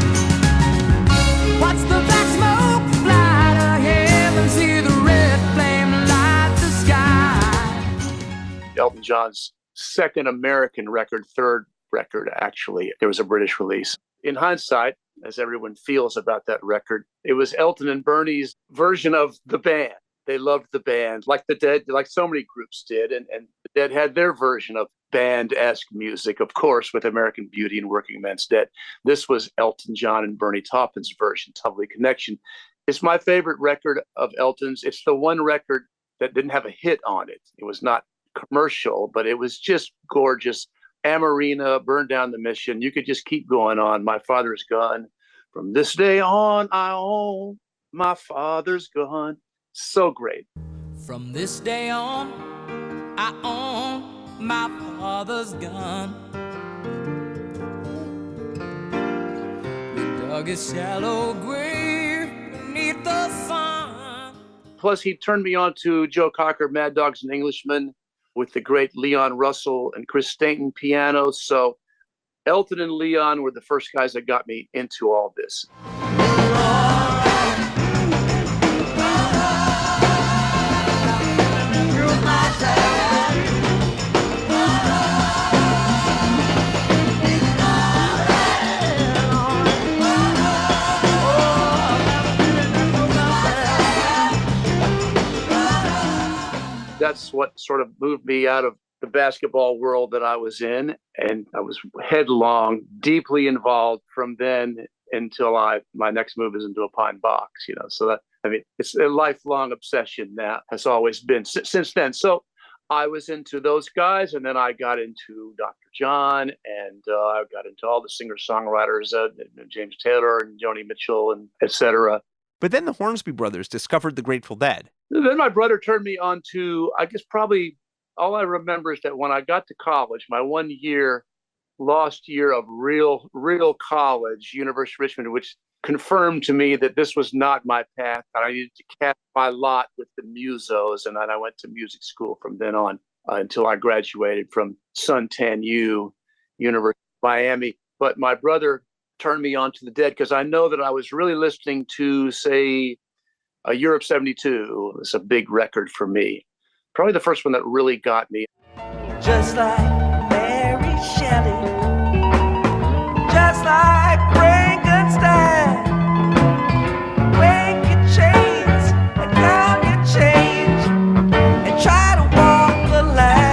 Watch the black smoke fly to heaven, see the red flame light the sky. Elton John's second American record, third record, actually. There was a British release. In hindsight, as everyone feels about that record, it was Elton and Bernie's version of the band. They loved the band, like the Dead, like so many groups did, and the Dead had their version of band-esque music, of course, with American Beauty and Working Man's Dead. This was Elton John and Bernie Taupin's version, Tumbleweed Connection. It's my favorite record of Elton's. It's the one record that didn't have a hit on it. It was not commercial, but it was just gorgeous. Amarina, Burn Down the Mission. You could just keep going on. My Father's Gun. From this day on, I own my father's gun. So great. From this day on, I own my father's gun. We dug a shallow grave beneath the sun. Plus, he turned me on to Joe Cocker, Mad Dogs and Englishmen, with the great Leon Russell and Chris Stainton pianos. So Elton and Leon were the first guys that got me into all this. That's what sort of moved me out of the basketball world that I was in. And I was headlong, deeply involved from then until my next move is into a pine box, So that, it's a lifelong obsession now, has always been since then. So I was into those guys, and then I got into Dr. John, and I got into all the singer-songwriters, James Taylor and Joni Mitchell, and etc. But then the Hornsby brothers discovered the Grateful Dead. Then my brother turned me on to, I guess probably all I remember is that when I got to college, my 1 year, lost year of real college, University of Richmond, which confirmed to me that this was not my path. I needed to cast my lot with the musos, and then I went to music school from then on until I graduated from Suntan U, University of Miami. But my brother turned me on to the Dead because I know that I was really listening to, say, Europe 72. It's a big record for me. Probably the first one that really got me. Just like Mary Shelley, just like Frankenstein. Break your chains and count your change and try to walk the line.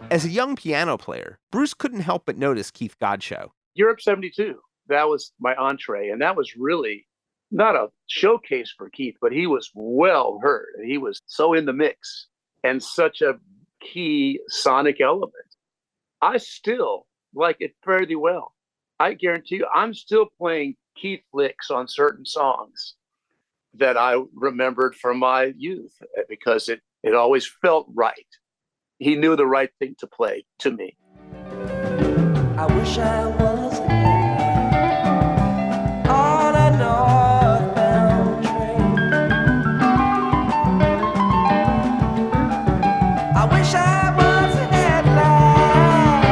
As a young piano player, Bruce couldn't help but notice Keith Godchaux. Europe 72, that was my entree, and that was really not a showcase for Keith, but he was well heard, and he was so in the mix and such a key sonic element. I still like it fairly well. I guarantee you, I'm still playing Keith licks on certain songs that I remembered from my youth because it always felt right. He knew the right thing to play to me. I wish I was on a northbound train. I wish I was a headlight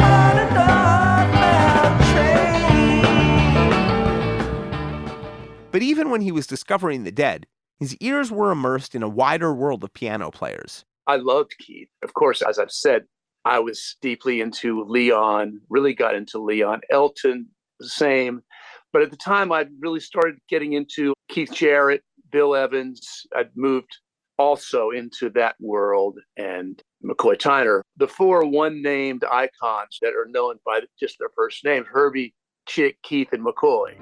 on a northbound train. when he was discovering the Dead, his ears were immersed in a wider world of piano players. I loved Keith. Of course, as I've said, I was deeply into Leon, really got into Leon. Elton, the same. But at the time, I really started getting into Keith Jarrett, Bill Evans. I'd moved also into that world, and McCoy Tyner. The four one-named icons that are known by just their first names, Herbie, Chick, Keith, and McCoy.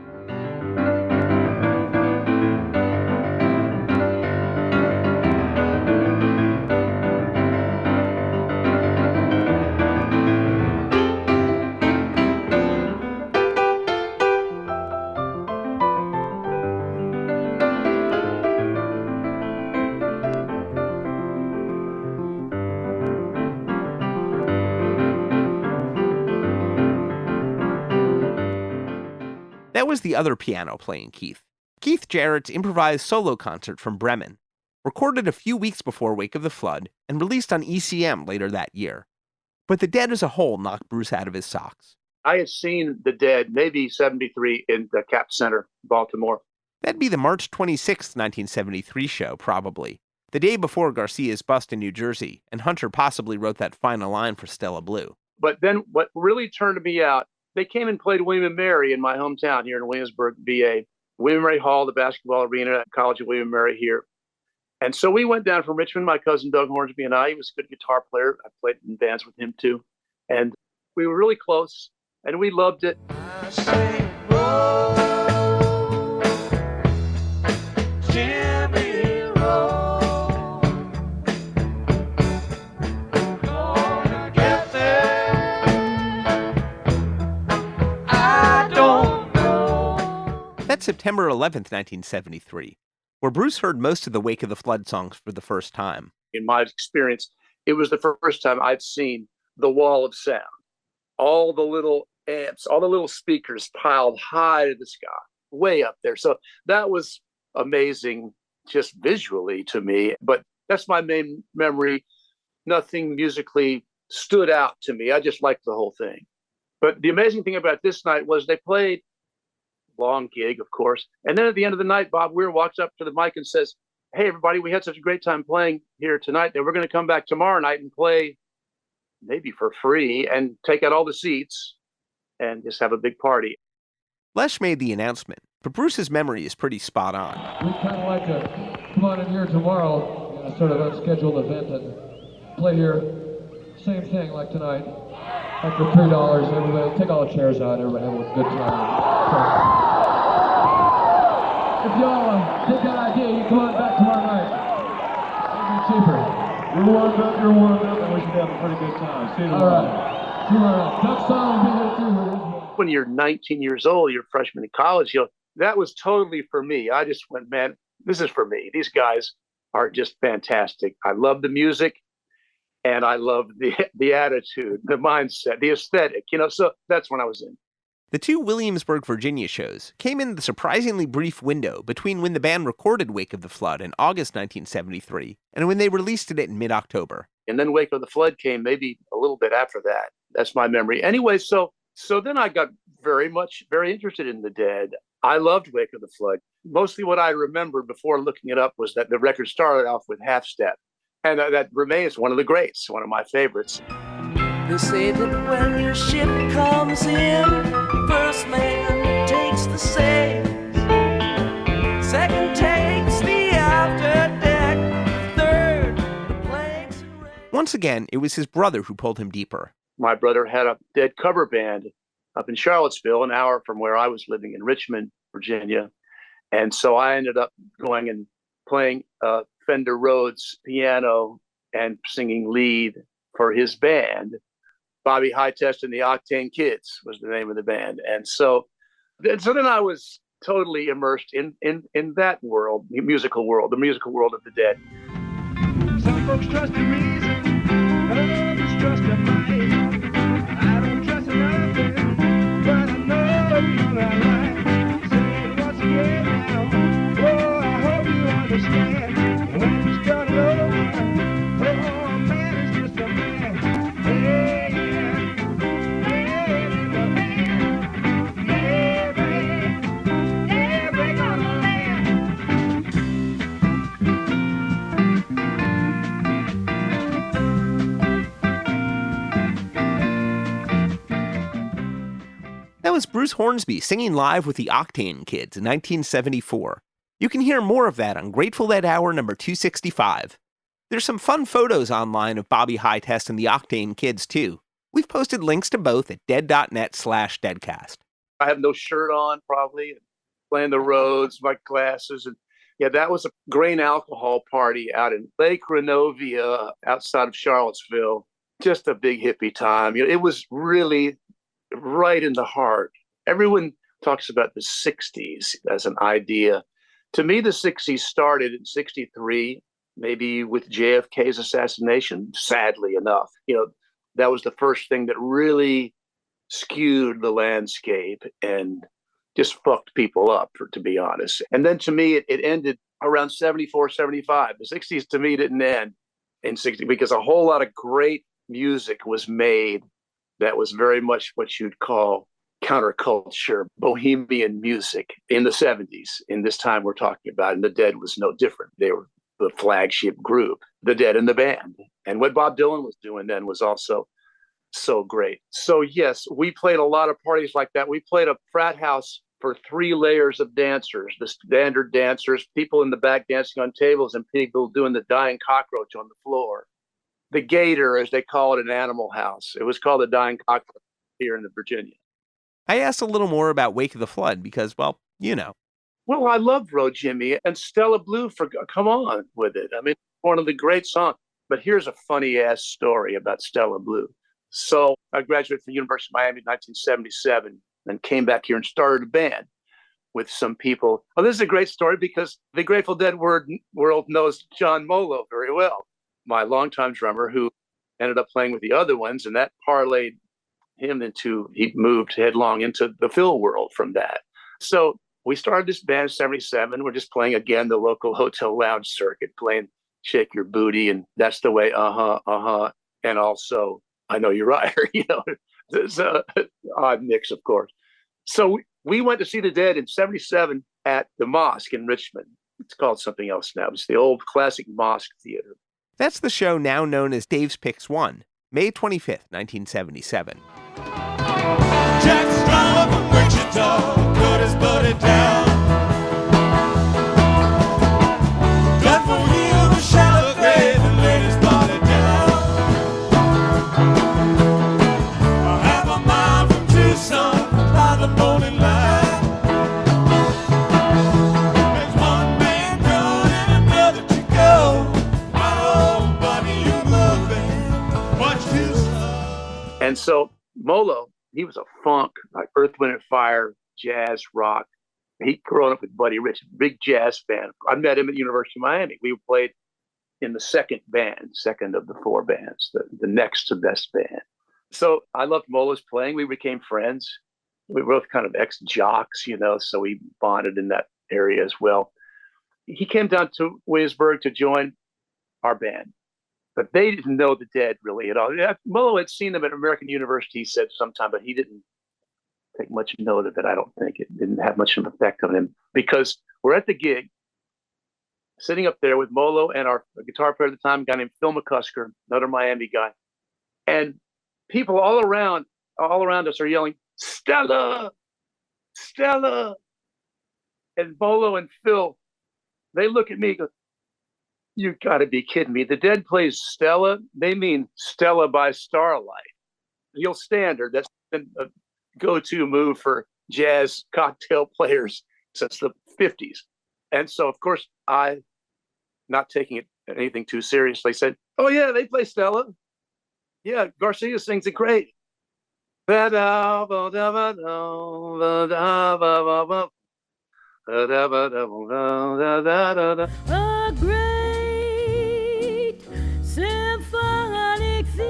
That was the other piano-playing Keith. Keith Jarrett's improvised solo concert from Bremen, recorded a few weeks before Wake of the Flood and released on ECM later that year. But the Dead as a whole knocked Bruce out of his socks. I had seen the Dead, maybe 73, in the Cap Center, Baltimore. That'd be the March 26, 1973 show, probably. The day before Garcia's bust in New Jersey, and Hunter possibly wrote that final line for Stella Blue. But then what really turned me out, they came and played William & Mary in my hometown here in Williamsburg, VA. William & Mary Hall, the basketball arena at College of William & Mary here. And so we went down from Richmond, my cousin Doug Hornsby and I. He was a good guitar player. I played in bands with him too. And we were really close, and we loved it. I say, roll, Jimmy, roll. Gonna get there. I don't know. That's September 11th, 1973, where Bruce heard most of the Wake of the Flood songs for the first time. In my experience, it was the first time I'd seen the wall of sound. All the little amps, all the little speakers piled high to the sky, way up there. So that was amazing just visually to me. But that's my main memory. Nothing musically stood out to me. I just liked the whole thing. But the amazing thing about this night was they played, long gig, of course. And then at the end of the night, Bob Weir walks up to the mic and says, "Hey, everybody, we had such a great time playing here tonight that we're going to come back tomorrow night and play maybe for free and take out all the seats and just have a big party." Lesh made the announcement, but Bruce's memory is pretty spot on. We'd kind of like to come on in here tomorrow in a sort of unscheduled event and play here. Same thing like tonight. After $3, everybody take all the chairs out, everybody have a good time. If y'all get that idea, you come on back tomorrow night. It'll be cheaper. You're warmed up, and we should have a pretty good time. See you tomorrow. All right. See you tomorrow. Doug Song will be here too. When you're 19 years old, you're a freshman in college, that was totally for me. I just went, man, this is for me. These guys are just fantastic. I love the music, and I love the attitude, the mindset, the aesthetic, so that's when I was in. The two Williamsburg, Virginia shows came in the surprisingly brief window between when the band recorded Wake of the Flood in August 1973 and when they released it in mid-October. And then Wake of the Flood came maybe a little bit after that. That's my memory. Anyway, so then I got very interested in the Dead. I loved Wake of the Flood. Mostly what I remembered before looking it up was that the record started off with Half Step. And that remains one of the greats, one of my favorites. They say that when your ship comes in, first man takes the sails, second takes the after deck, third the planks and rails. Once again, it was his brother who pulled him deeper. My brother had a Dead cover band up in Charlottesville, an hour from where I was living in Richmond, Virginia. And so I ended up going and playing Fender Rhodes piano and singing lead for his band. Bobby Hightest and the Octane Kids was the name of the band. And so then I was totally immersed in that world, the musical world of the Dead. Some folks trust in reason, others trust in might. I don't trust in nothing, but I know you're not right. Say it once again now, oh, I hope you understand. When you start it over, oh, a man is just a man. Hey, yeah, never gonna land. Bruce Hornsby singing live with the Octane Kids in 1974. You can hear more of that on Grateful Dead Hour number 265. There's some fun photos online of Bobby Hightest and the Octane Kids, too. We've posted links to both at dead.net/deadcast. I have no shirt on, probably, and playing the roads, my glasses. And yeah, that was a grain alcohol party out in Lake Renovia outside of Charlottesville. Just a big hippie time. It was really right in the heart. Everyone talks about the 60s as an idea. To me, the 60s started in 63, maybe with JFK's assassination, sadly enough. That was the first thing that really skewed the landscape and just fucked people up, to be honest. And then to me, it ended around 74, 75. The 60s to me didn't end in 60 because a whole lot of great music was made that was very much what you'd call counterculture, bohemian music in the 70s, in this time we're talking about. And the Dead was no different. They were the flagship group, the Dead and the Band. And what Bob Dylan was doing then was also so great. So yes, we played a lot of parties like that. We played a frat house for 3 layers of dancers, the standard dancers, people in the back dancing on tables, and people doing the dying cockroach on the floor. The Gator, as they call it in Animal House. It was called the Dying Cockroach here in Virginia. I asked a little more about Wake of the Flood because, well, you know. Well, I love Road Jimmy and Stella Blue. Come on with it. I mean, one of the great songs. But here's a funny ass story about Stella Blue. So I graduated from the University of Miami in 1977 and came back here and started a band with some people. Oh, this is a great story because the Grateful Dead world knows John Molo very well, my longtime drummer who ended up playing with the other ones, and that parlayed him he moved headlong into the Phil world from that. So we started this band in 77. We're just playing again the local hotel lounge circuit, playing Shake Your Booty and That's the Way, and also I Know You're Right. There's an odd mix, of course. So we went to see the Dead in 77 at the Mosque in Richmond. It's called something else now. It's the old classic Mosque Theater. That's the show now known as Dave's Picks 1, May 25th, 1977. Jack's driving from Wichita, cut his buddy down. Done for him a shallow grave and laid his body down. A half a mile from Tucson by the morning light. There's one man gone and another to go. My old buddy, you moving much too slow. And so Molo, he was a funk, like Earth, Wind and Fire, jazz, rock. He'd grown up with Buddy Rich, big jazz fan. I met him at the University of Miami. We played in the second of the 4 bands, the next to best band. So I loved Molo's playing. We became friends. We were both kind of ex-jocks, so we bonded in that area as well. He came down to Williamsburg to join our band. But they didn't know the Dead really at all. Molo had seen them at American University, he said sometime, but he didn't take much note of it. I don't think it didn't have much of an effect on him because we're at the gig, sitting up there with Molo and our guitar player at the time, a guy named Phil McCusker, another Miami guy. And people all around us are yelling, Stella, Stella. And Molo and Phil, they look at me and go, you got to be kidding me. The Dead plays Stella. They mean Stella by Starlight. The old standard. That's been a go-to move for jazz cocktail players since the 50s. And so, of course, I, not taking it anything too seriously, said, oh, yeah, they play Stella. Yeah, Garcia sings it great. A great symphonic theme,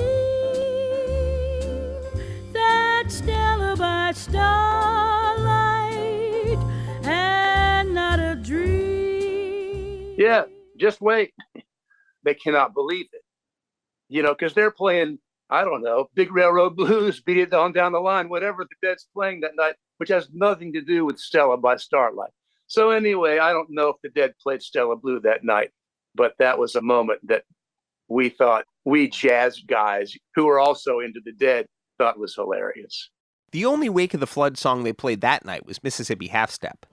that Stella by starlight and not a dream. Yeah, just wait. They cannot believe it. Because they're playing, I don't know, Big Railroad Blues, Beat It On Down the Line, whatever the Dead's playing that night, which has nothing to do with Stella by Starlight. So anyway, I don't know if the Dead played Stella Blue that night, but that was a moment that we thought, we jazz guys who were also into the Dead, thought was hilarious. The only Wake of the Flood song they played that night was Mississippi Half Step.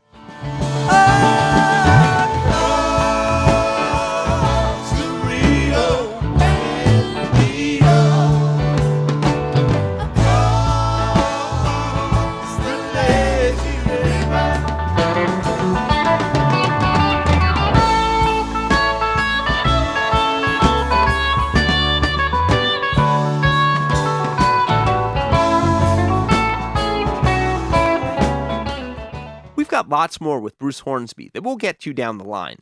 We've got lots more with Bruce Hornsby that we'll get to down the line.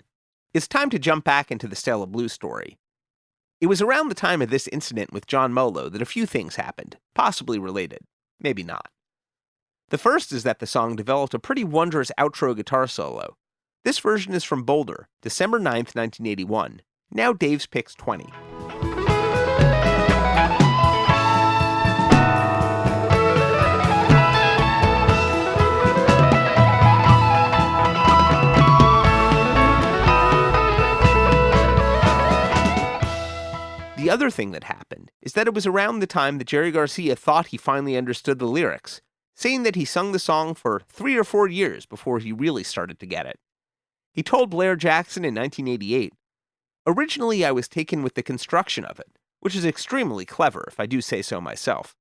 It's time to jump back into the Stella Blue story. It was around the time of this incident with John Molo that a few things happened, possibly related, maybe not. The first is that the song developed a pretty wondrous outro guitar solo. This version is from Boulder, December 9th, 1981. Now Dave's Picks 20. The other thing that happened is that it was around the time that Jerry Garcia thought he finally understood the lyrics, saying that he sung the song for 3 or 4 years before he really started to get it. He told Blair Jackson in 1988, "Originally I was taken with the construction of it, which is extremely clever if I do say so myself.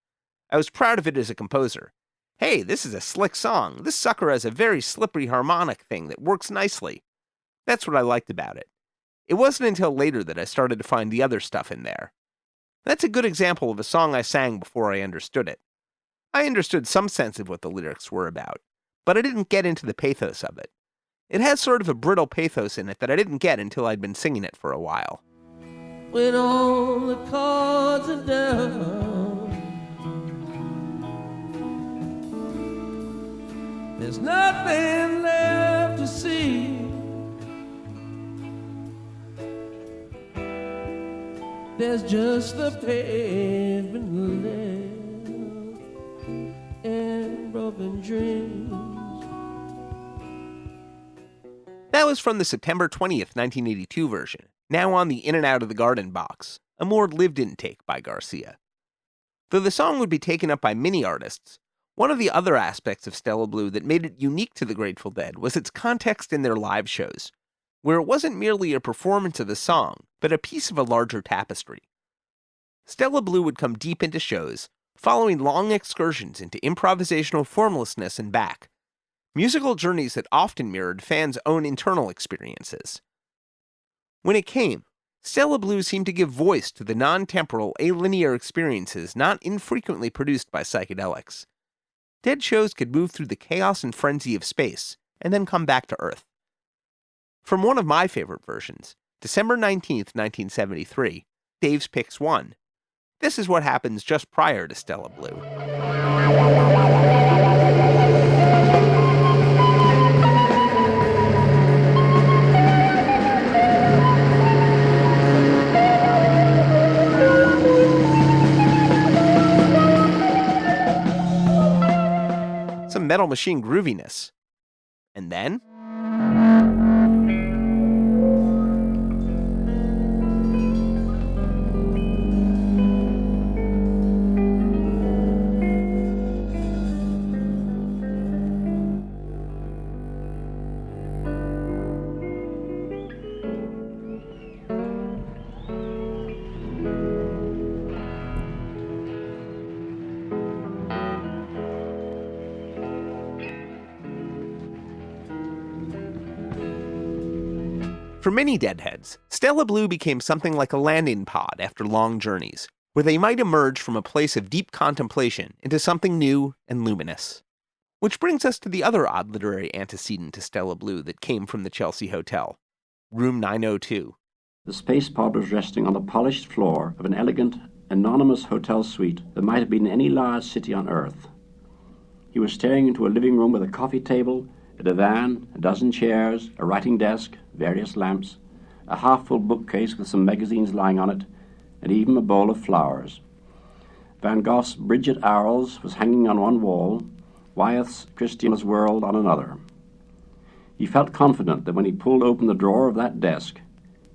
I was proud of it as a composer. Hey, this is a slick song. This sucker has a very slippery harmonic thing that works nicely. That's what I liked about it. It wasn't until later that I started to find the other stuff in there. That's a good example of a song I sang before I understood it. I understood some sense of what the lyrics were about, but I didn't get into the pathos of it. It has sort of a brittle pathos in it that I didn't get until I'd been singing it for a while." When all the cards are down, there's nothing left to see. There's just the pavement left and broken dreams. That was from the September 20th, 1982 version, now on the In and Out of the Garden box, a more lived-in take by Garcia. Though the song would be taken up by many artists, one of the other aspects of Stella Blue that made it unique to the Grateful Dead was its context in their live shows, where it wasn't merely a performance of the song, but a piece of a larger tapestry. Stella Blue would come deep into shows, following long excursions into improvisational formlessness and back, musical journeys that often mirrored fans' own internal experiences. When it came, Stella Blue seemed to give voice to the non-temporal, alinear experiences not infrequently produced by psychedelics. Dead shows could move through the chaos and frenzy of space, and then come back to Earth. From one of my favorite versions, December 19th, 1973, Dave's Picks 1. This is what happens just prior to Stella Blue. Some Metal Machine grooviness. And then for many Deadheads, Stella Blue became something like a landing pod after long journeys, where they might emerge from a place of deep contemplation into something new and luminous. Which brings us to the other odd literary antecedent to Stella Blue that came from the Chelsea Hotel, Room 902. The space pod was resting on the polished floor of an elegant, anonymous hotel suite that might have been any large city on Earth. He was staring into a living room with a coffee table, a divan, a dozen chairs, a writing desk, various lamps, a half-full bookcase with some magazines lying on it, and even a bowl of flowers. Van Gogh's Bridget Owls was hanging on one wall, Wyeth's Christiana's World on another. He felt confident that when he pulled open the drawer of that desk,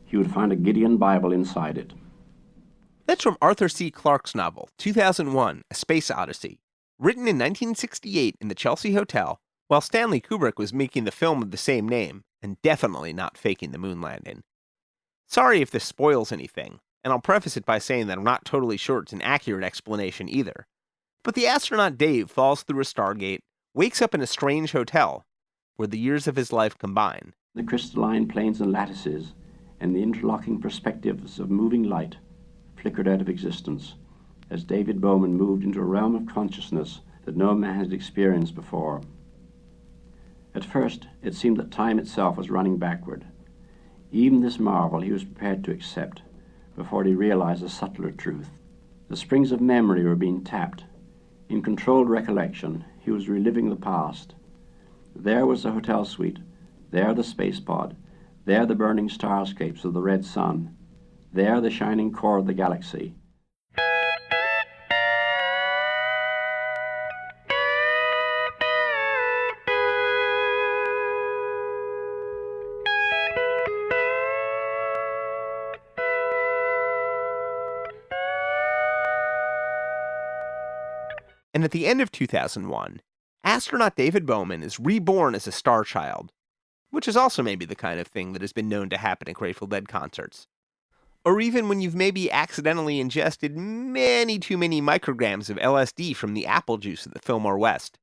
he would find a Gideon Bible inside it. That's from Arthur C. Clarke's novel, 2001, A Space Odyssey, Written in 1968 in the Chelsea Hotel, while Stanley Kubrick was making the film of the same name, and definitely not faking the moon landing. Sorry if this spoils anything, and I'll preface it by saying that I'm not totally sure it's an accurate explanation either. But the astronaut Dave falls through a stargate, wakes up in a strange hotel, where the years of his life combine. The crystalline planes and lattices, and the interlocking perspectives of moving light, flickered out of existence, as David Bowman moved into a realm of consciousness that no man had experienced before. At first, it seemed that time itself was running backward. Even this marvel he was prepared to accept, before he realized a subtler truth. The springs of memory were being tapped. In controlled recollection, he was reliving the past. There was the hotel suite, there the space pod, there the burning starscapes of the red sun, there the shining core of the galaxy. And at the end of 2001, astronaut David Bowman is reborn as a star child, which is also maybe the kind of thing that has been known to happen at Grateful Dead concerts. Or even when you've maybe accidentally ingested many too many micrograms of LSD from the apple juice at the Fillmore West.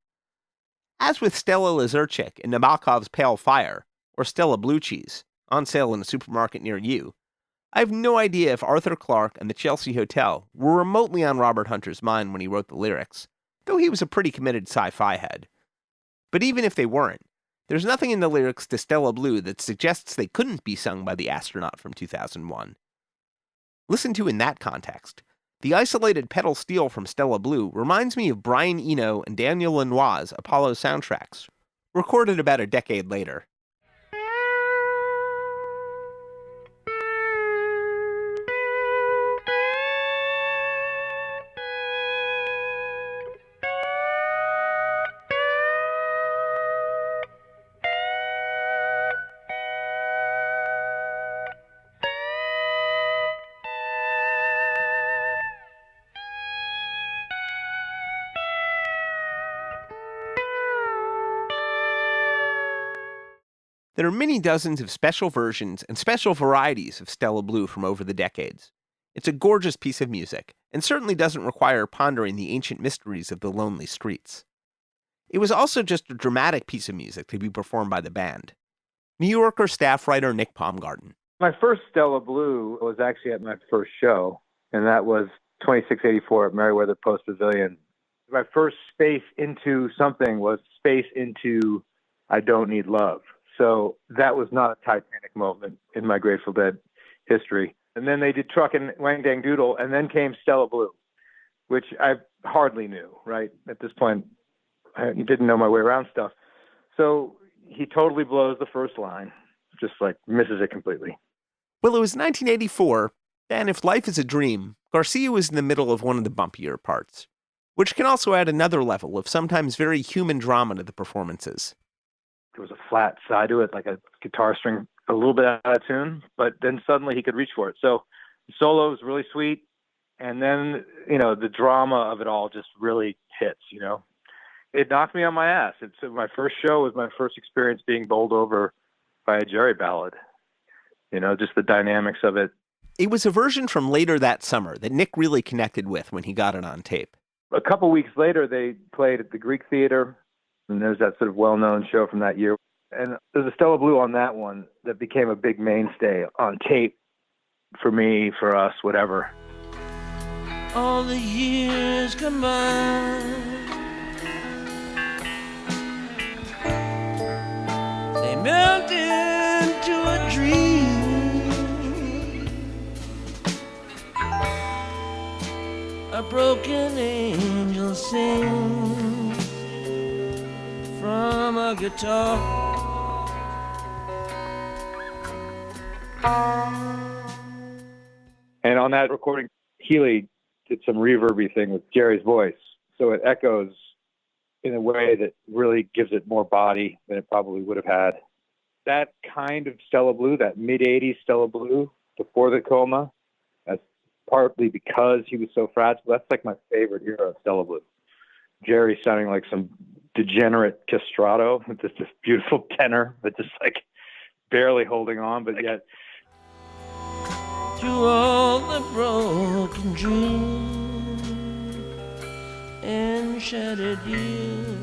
As with Stella Lazurchik and Nabokov's Pale Fire, or Stella Blue Cheese, on sale in a supermarket near you, I have no idea if Arthur Clarke and the Chelsea Hotel were remotely on Robert Hunter's mind when he wrote the lyrics, though he was a pretty committed sci-fi head. But even if they weren't, there's nothing in the lyrics to Stella Blue that suggests they couldn't be sung by the astronaut from 2001. Listened to in that context, the isolated pedal steel from Stella Blue reminds me of Brian Eno and Daniel Lanois' Apollo soundtracks, recorded about a decade later. There are many dozens of special versions and special varieties of Stella Blue from over the decades. It's a gorgeous piece of music, and certainly doesn't require pondering the ancient mysteries of the lonely streets. It was also just a dramatic piece of music to be performed by the band. New Yorker staff writer Nick Paumgarten. My first Stella Blue was actually at my first show, and that was 2684 at Merriweather Post Pavilion. My first space into something was space into I Don't Need Love. So that was not a Titanic moment in my Grateful Dead history. And then they did Truck and Wang Dang Doodle, and then came Stella Blue, which I hardly knew, right? At this point, I didn't know my way around stuff. So he totally blows the first line, just like misses it completely. Well, it was 1984, and if life is a dream, Garcia was in the middle of one of the bumpier parts, which can also add another level of sometimes very human drama to the performances. There was a flat side to it, like a guitar string a little bit out of tune, but then suddenly he could reach for it. So the solo was really sweet. And then, the drama of it all just really hits, It knocked me on my ass. My first show was my first experience being bowled over by a Jerry ballad. Just the dynamics of it. It was a version from later that summer that Nick really connected with when he got it on tape. A couple weeks later, they played at the Greek Theater. And there's that sort of well-known show from that year. And there's a Stella Blue on that one that became a big mainstay on tape for me, for us, whatever. All the years combined, they melt into a dream, a broken angel sings from a guitar. And on that recording, Healy did some reverby thing with Jerry's voice. So it echoes in a way that really gives it more body than it probably would have had. That kind of Stella Blue, that mid-'80s Stella Blue before the coma, that's partly because he was so fragile. That's like my favorite era of Stella Blue. Jerry sounding like some degenerate castrato with this beautiful tenor, but just like barely holding on, but yet. To all the broken dreams and shattered years.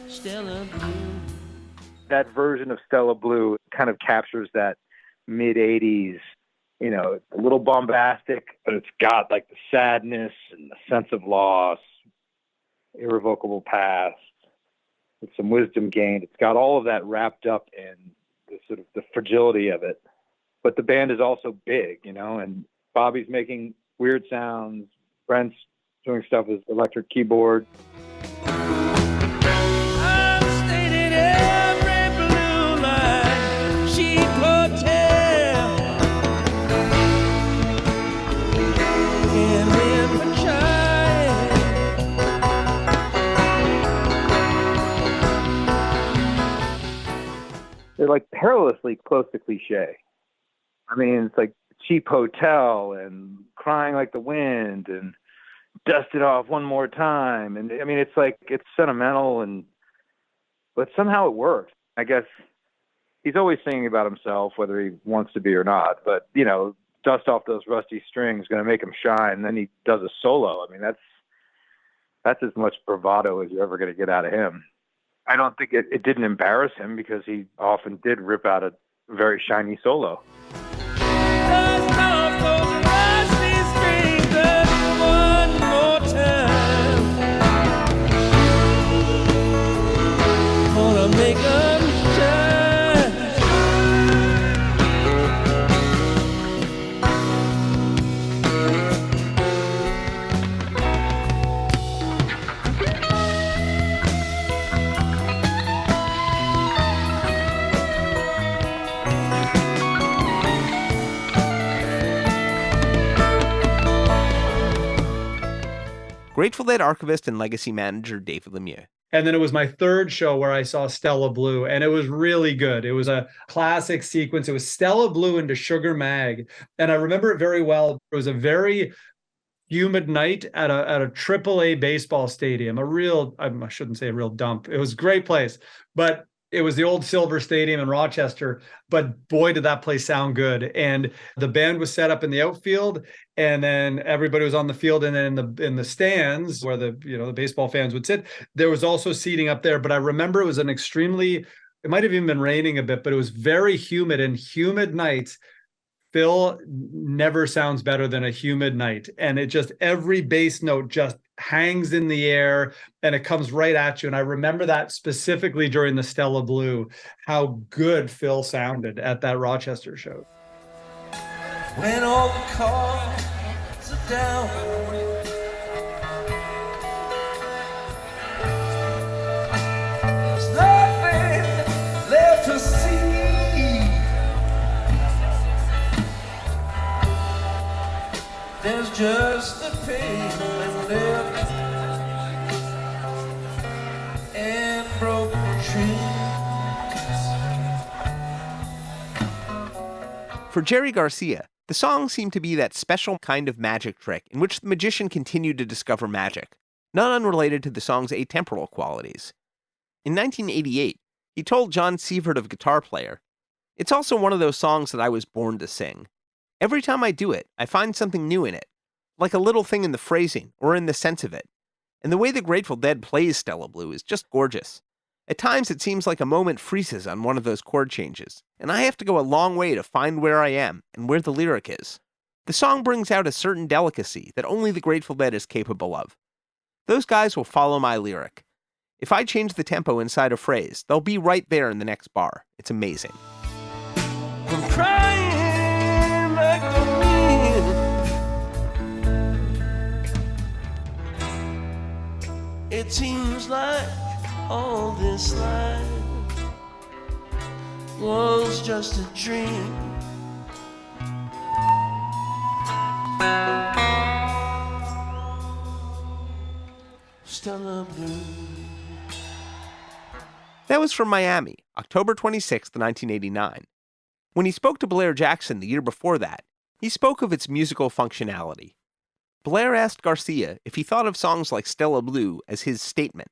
Stella Blue. That version of Stella Blue kind of captures that mid-'80s, you know, a little bombastic, but it's got like the sadness and the sense of loss, irrevocable past, with some wisdom gained. It's got all of that wrapped up in the sort of the fragility of it. But the band is also big, you know, and Bobby's making weird sounds. Brent's doing stuff with electric keyboard. They're like perilously close to cliche. I mean, it's like Cheap Hotel and Crying Like the Wind and Dust It Off One More Time. And I mean, it's like, it's sentimental, but somehow it works. I guess he's always singing about himself, whether he wants to be or not. But, you know, Dust Off Those Rusty Strings, going to make him shine. And then he does a solo. I mean, that's as much bravado as you're ever going to get out of him. I don't think it didn't embarrass him, because he often did rip out a very shiny solo. Grateful Dead archivist and legacy manager David Lemieux. And then it was my third show where I saw Stella Blue, and it was really good. It was a classic sequence. It was Stella Blue into Sugar Mag. And I remember it very well. It was a very humid night at a AAA baseball stadium, I shouldn't say a real dump. It was a great place, but it was the old Silver Stadium in Rochester, but boy, did that place sound good. And the band was set up in the outfield, and then everybody was on the field, and then in the stands where the baseball fans would sit, there was also seating up there. But I remember it was it might have even been raining a bit, but it was very humid, and humid nights, Phil never sounds better than a humid night. And it just, every bass note just hangs in the air and it comes right at you. And I remember that specifically during the Stella Blue, how good Phil sounded at that Rochester show. When all the cards are down, there's nothing left to see. There's just the pavement left and broken trees. For Jerry Garcia, the song seemed to be that special kind of magic trick in which the magician continued to discover magic, not unrelated to the song's atemporal qualities. In 1988, he told John Sievert of Guitar Player, "It's also one of those songs that I was born to sing. Every time I do it, I find something new in it, like a little thing in the phrasing or in the sense of it. And the way the Grateful Dead plays Stella Blue is just gorgeous. At times it seems like a moment freezes on one of those chord changes, and I have to go a long way to find where I am and where the lyric is. The song brings out a certain delicacy that only the Grateful Dead is capable of. Those guys will follow my lyric. If I change the tempo inside a phrase, they'll be right there in the next bar. It's amazing." I'm crying like the wind. It seems like all this life was just a dream. Stella Blue. That was from Miami, October 26, 1989. When he spoke to Blair Jackson the year before that, He spoke of its musical functionality. Blair asked Garcia if he thought of songs like Stella Blue as his statement.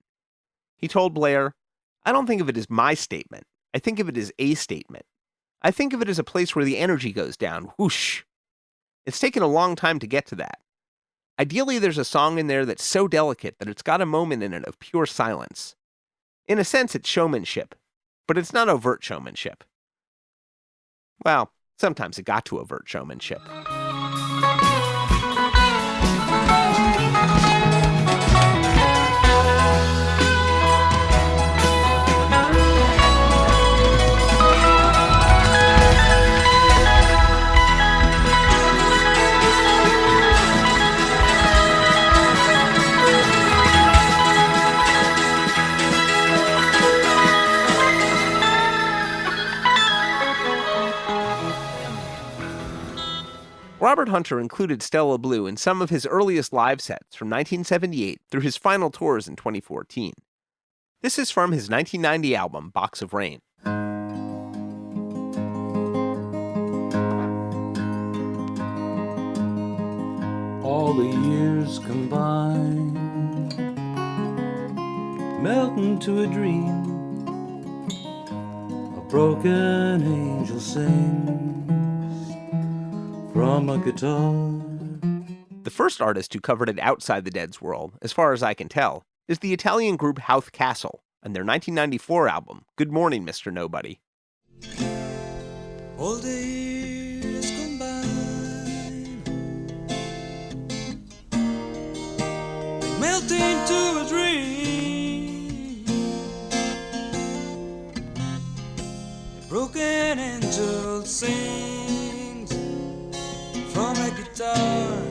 He told Blair, "I don't think of it as my statement. I think of it as a statement. I think of it as a place where the energy goes down, whoosh. It's taken a long time to get to that. Ideally, there's a song in there that's so delicate that it's got a moment in it of pure silence. In a sense, it's showmanship, but it's not overt showmanship." Well, sometimes it got to overt showmanship. Robert Hunter included Stella Blue in some of his earliest live sets from 1978 through his final tours in 2014. This is from his 1990 album, Box of Rain. All the years combined melt into a dream. A broken angel sings from a guitar. The first artist who covered it outside the Dead's world, as far as I can tell, is the Italian group Houth Castle and their 1994 album, Good Morning, Mr. Nobody. All the years combined melt into a dream. A broken angel sings from a guitar.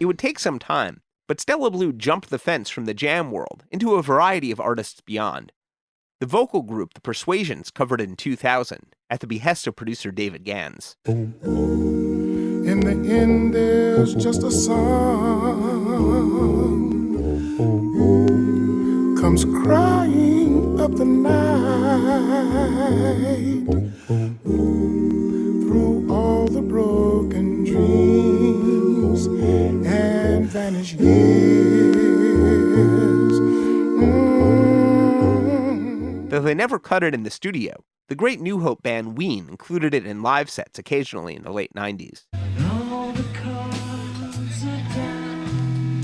It would take some time, but Stella Blue jumped the fence from the jam world into a variety of artists beyond. The vocal group The Persuasions covered it in 2000 at the behest of producer David Gans. In the end, there's just a song comes crying up the night through all the broken dreams and vanished years. Though they never cut it in the studio, the great New Hope band Ween included it in live sets occasionally in the late 90s. All the cards are down.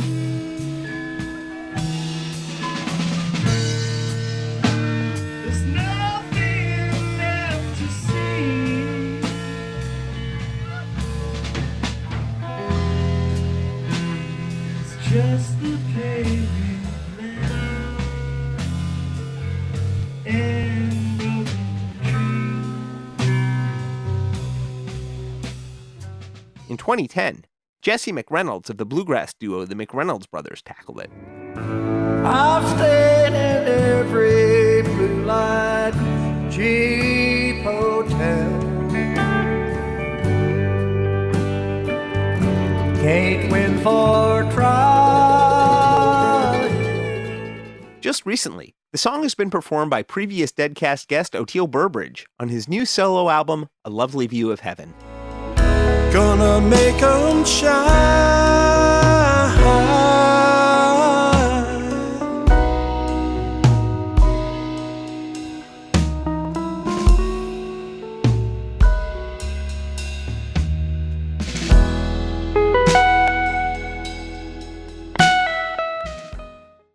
There's nothing left to see. It's just the pavement and broken In 2010, Jesse McReynolds of the bluegrass duo the McReynolds Brothers tackled it. I've stayed in every blue light cheap hotel. Can't win for try. Just recently, the song has been performed by previous Deadcast guest Oteil Burbridge on his new solo album, A Lovely View of Heaven. Gonna make 'em shine.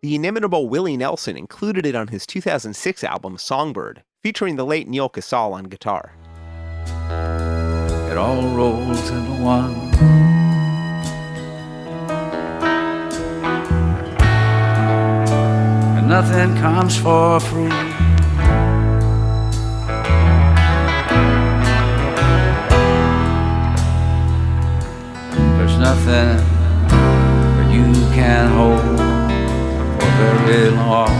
The inimitable Willie Nelson included it on his 2006 album Songbird, featuring the late Neil Casal on guitar. It all rolls into one. And nothing comes for free. There's nothing that you can hold for very long.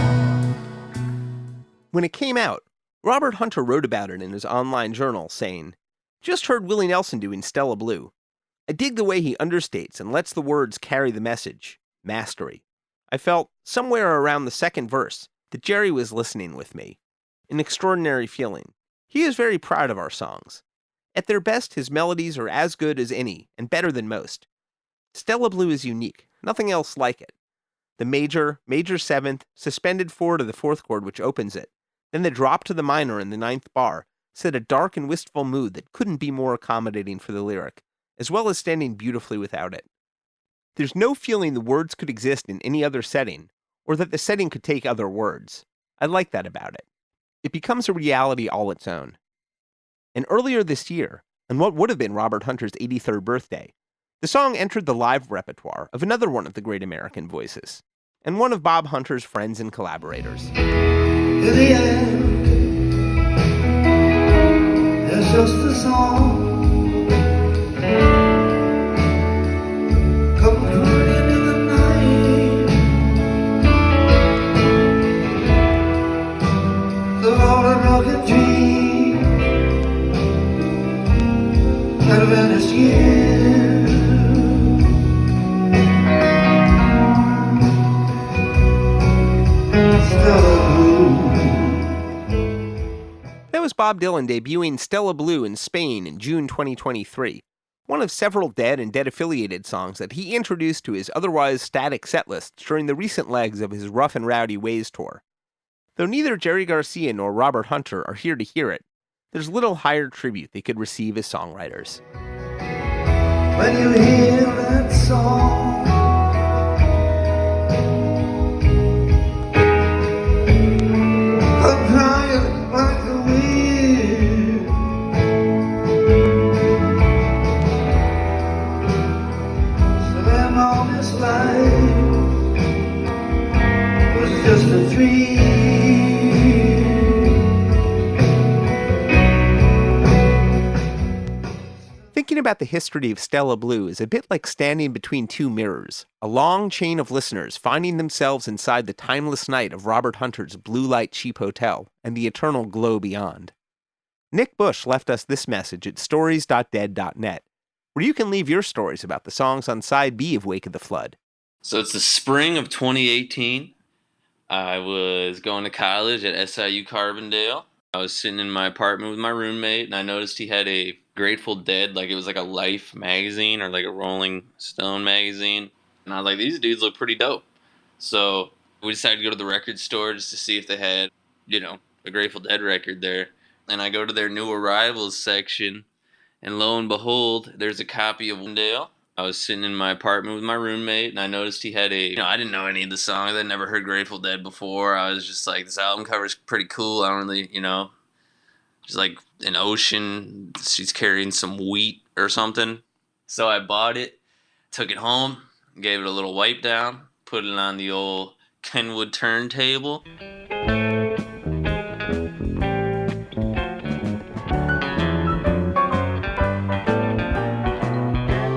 When it came out, Robert Hunter wrote about it in his online journal, saying, "Just heard Willie Nelson doing Stella Blue. I dig the way he understates and lets the words carry the message. Mastery. I felt, somewhere around the second verse, that Jerry was listening with me. An extraordinary feeling. He is very proud of our songs. At their best, his melodies are as good as any, and better than most. Stella Blue is unique, nothing else like it. The major 7th, suspended 4 to the 4th chord which opens it, then the drop to the minor in the 9th bar, set a dark and wistful mood that couldn't be more accommodating for the lyric, as well as standing beautifully without it. There's no feeling the words could exist in any other setting, or that the setting could take other words. I like that about it. It becomes a reality all its own. And earlier this year, on what would have been Robert Hunter's 83rd birthday, the song entered the live repertoire of another one of the great American voices, and one of Bob Hunter's friends and collaborators. In the end, it's just a song. Come crying in the night. The rolling rocket dream that vanished years. That was Bob Dylan debuting Stella Blue in Spain in June 2023, one of several Dead and Dead-affiliated songs that he introduced to his otherwise static setlists during the recent legs of his Rough and Rowdy Ways tour. Though neither Jerry Garcia nor Robert Hunter are here to hear it, there's little higher tribute they could receive as songwriters. When you hear that song, I'm crying like a weed. So then all this life was just a dream. Thinking about the history of Stella Blue is a bit like standing between two mirrors, a long chain of listeners finding themselves inside the timeless night of Robert Hunter's Blue Light Cheap Hotel and the eternal glow beyond. Nick Bush left us this message at stories.dead.net, where you can leave your stories about the songs on Side B of Wake of the Flood. So it's the spring of 2018. I was going to college at SIU Carbondale. I was sitting in my apartment with my roommate, and I noticed he had a Grateful Dead, like it was like a Life magazine or like a Rolling Stone magazine. And I was like, these dudes look pretty dope. So we decided to go to the record store just to see if they had, a Grateful Dead record there. And I go to their new arrivals section, and lo and behold, there's a copy of Wendell. I was sitting in my apartment with my roommate, and I noticed he had I didn't know any of the songs. I'd never heard Grateful Dead before. I was just like, this album cover's pretty cool. I don't really, just like an ocean. She's carrying some wheat or something. So I bought it, took it home, gave it a little wipe down, put it on the old Kenwood turntable.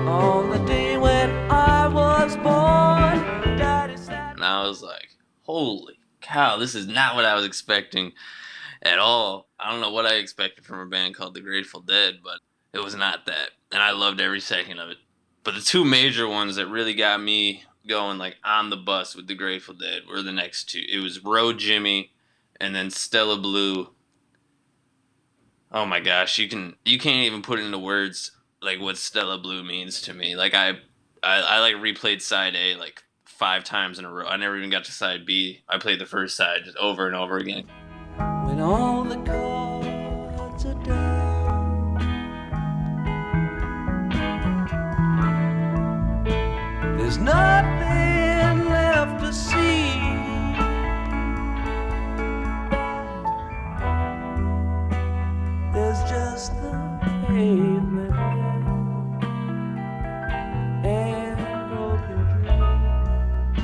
On the day when I was born, Daddy said. And I was like, holy cow, this is not what I was expecting at all. I don't know what I expected from a band called The Grateful Dead, but it was not that. And I loved every second of it. But the two major ones that really got me going like on the bus with The Grateful Dead were the next two. It was Road Jimmy and then Stella Blue. Oh my gosh, you can't even put into words like what Stella Blue means to me. Like I like replayed side A like 5 times in a row. I never even got to side B. I played the first side just over and over again. When all the cards are down, there's nothing left to see. There's just the pavement and broken dreams.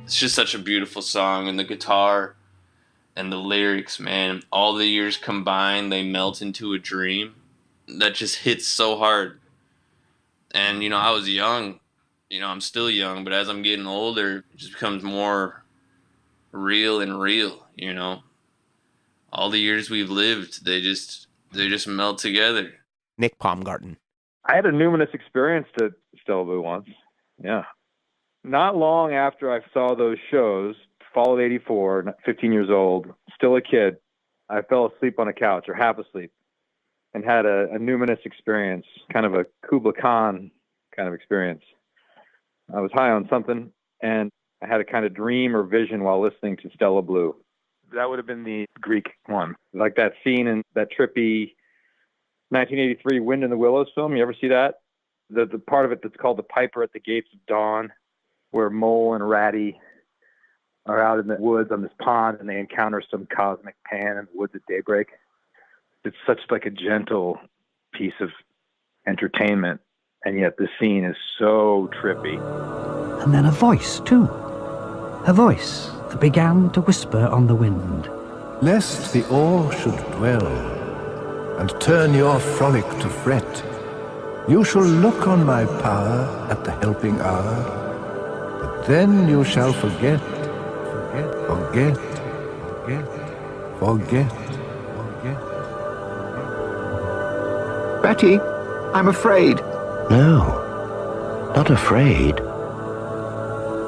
It's just such a beautiful song, and the guitar and the lyrics, man, all the years combined, they melt into a dream that just hits so hard. And, I was young, I'm still young, but as I'm getting older, it just becomes more real and real, All the years we've lived, they just melt together. Nick Paumgarten. I had a numinous experience to Stella Blue once. Yeah. Not long after I saw those shows, fall of 84, 15 years old, still a kid, I fell asleep on a couch, or half asleep. and had a numinous experience, kind of a Kubla Khan kind of experience. I was high on something, and I had a kind of dream or vision while listening to Stella Blue. That would have been the Greek one. Like that scene in that trippy 1983 Wind in the Willows film. You ever see that? The part of it that's called The Piper at the Gates of Dawn, where Mole and Ratty are out in the woods on this pond and they encounter some cosmic pan in the woods at daybreak. It's such like a gentle piece of entertainment, and yet the scene is so trippy. And then a voice, too. A voice that began to whisper on the wind. Lest the awe should dwell, and turn your frolic to fret, you shall look on my power at the helping hour, but then you shall forget. Betty, I'm afraid. No, not afraid.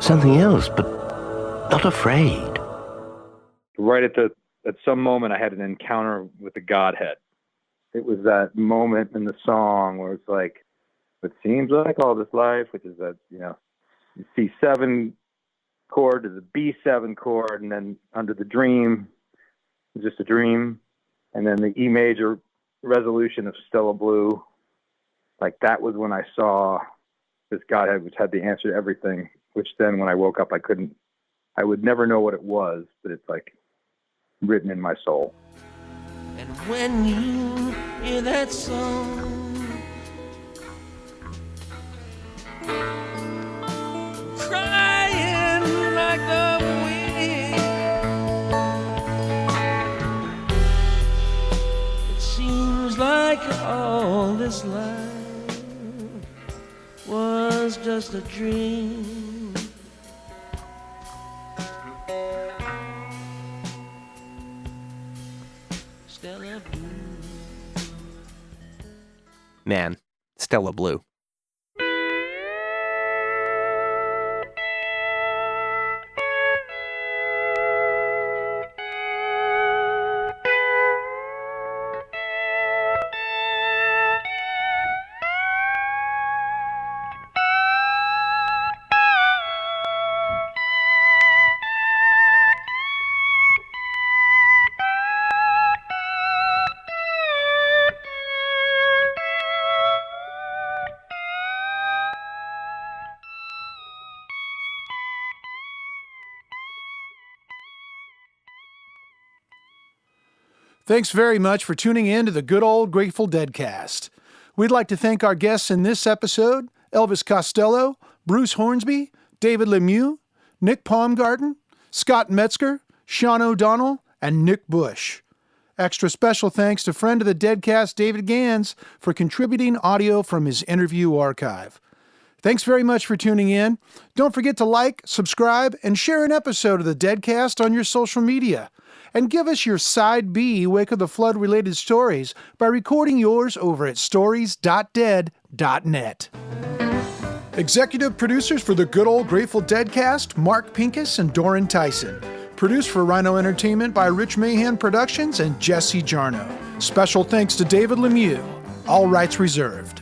Something else, but not afraid. Right at some moment, I had an encounter with the Godhead. It was that moment in the song where it's like, it seems like all this life, which is that, C7 chord to the B7 chord, and then under the dream, just a dream, and then the E major resolution of Stella Blue. Like that was when I saw this Godhead, which had the answer to everything, which then when I woke up, I would never know what it was, but it's like written in my soul. And when you hear that song, crying like the wind, it seems like all this life was just a dream. Stella Blue. Man, Stella Blue. Thanks very much for tuning in to the Good Old Grateful Deadcast. We'd like to thank our guests in this episode, Elvis Costello, Bruce Hornsby, David Lemieux, Nick Paumgarten, Scott Metzger, Shaugn O'Donnell, and Nick Bush. Extra special thanks to friend of the Deadcast, David Gans, for contributing audio from his interview archive. Thanks very much for tuning in. Don't forget to like, subscribe, and share an episode of the Deadcast on your social media. And give us your Side B Wake of the Flood related stories by recording yours over at stories.dead.net. Executive producers for the Good Old Grateful Deadcast, Mark Pincus and Doran Tyson. Produced for Rhino Entertainment by Rich Mahan Productions and Jesse Jarno. Special thanks to David Lemieux. All rights reserved.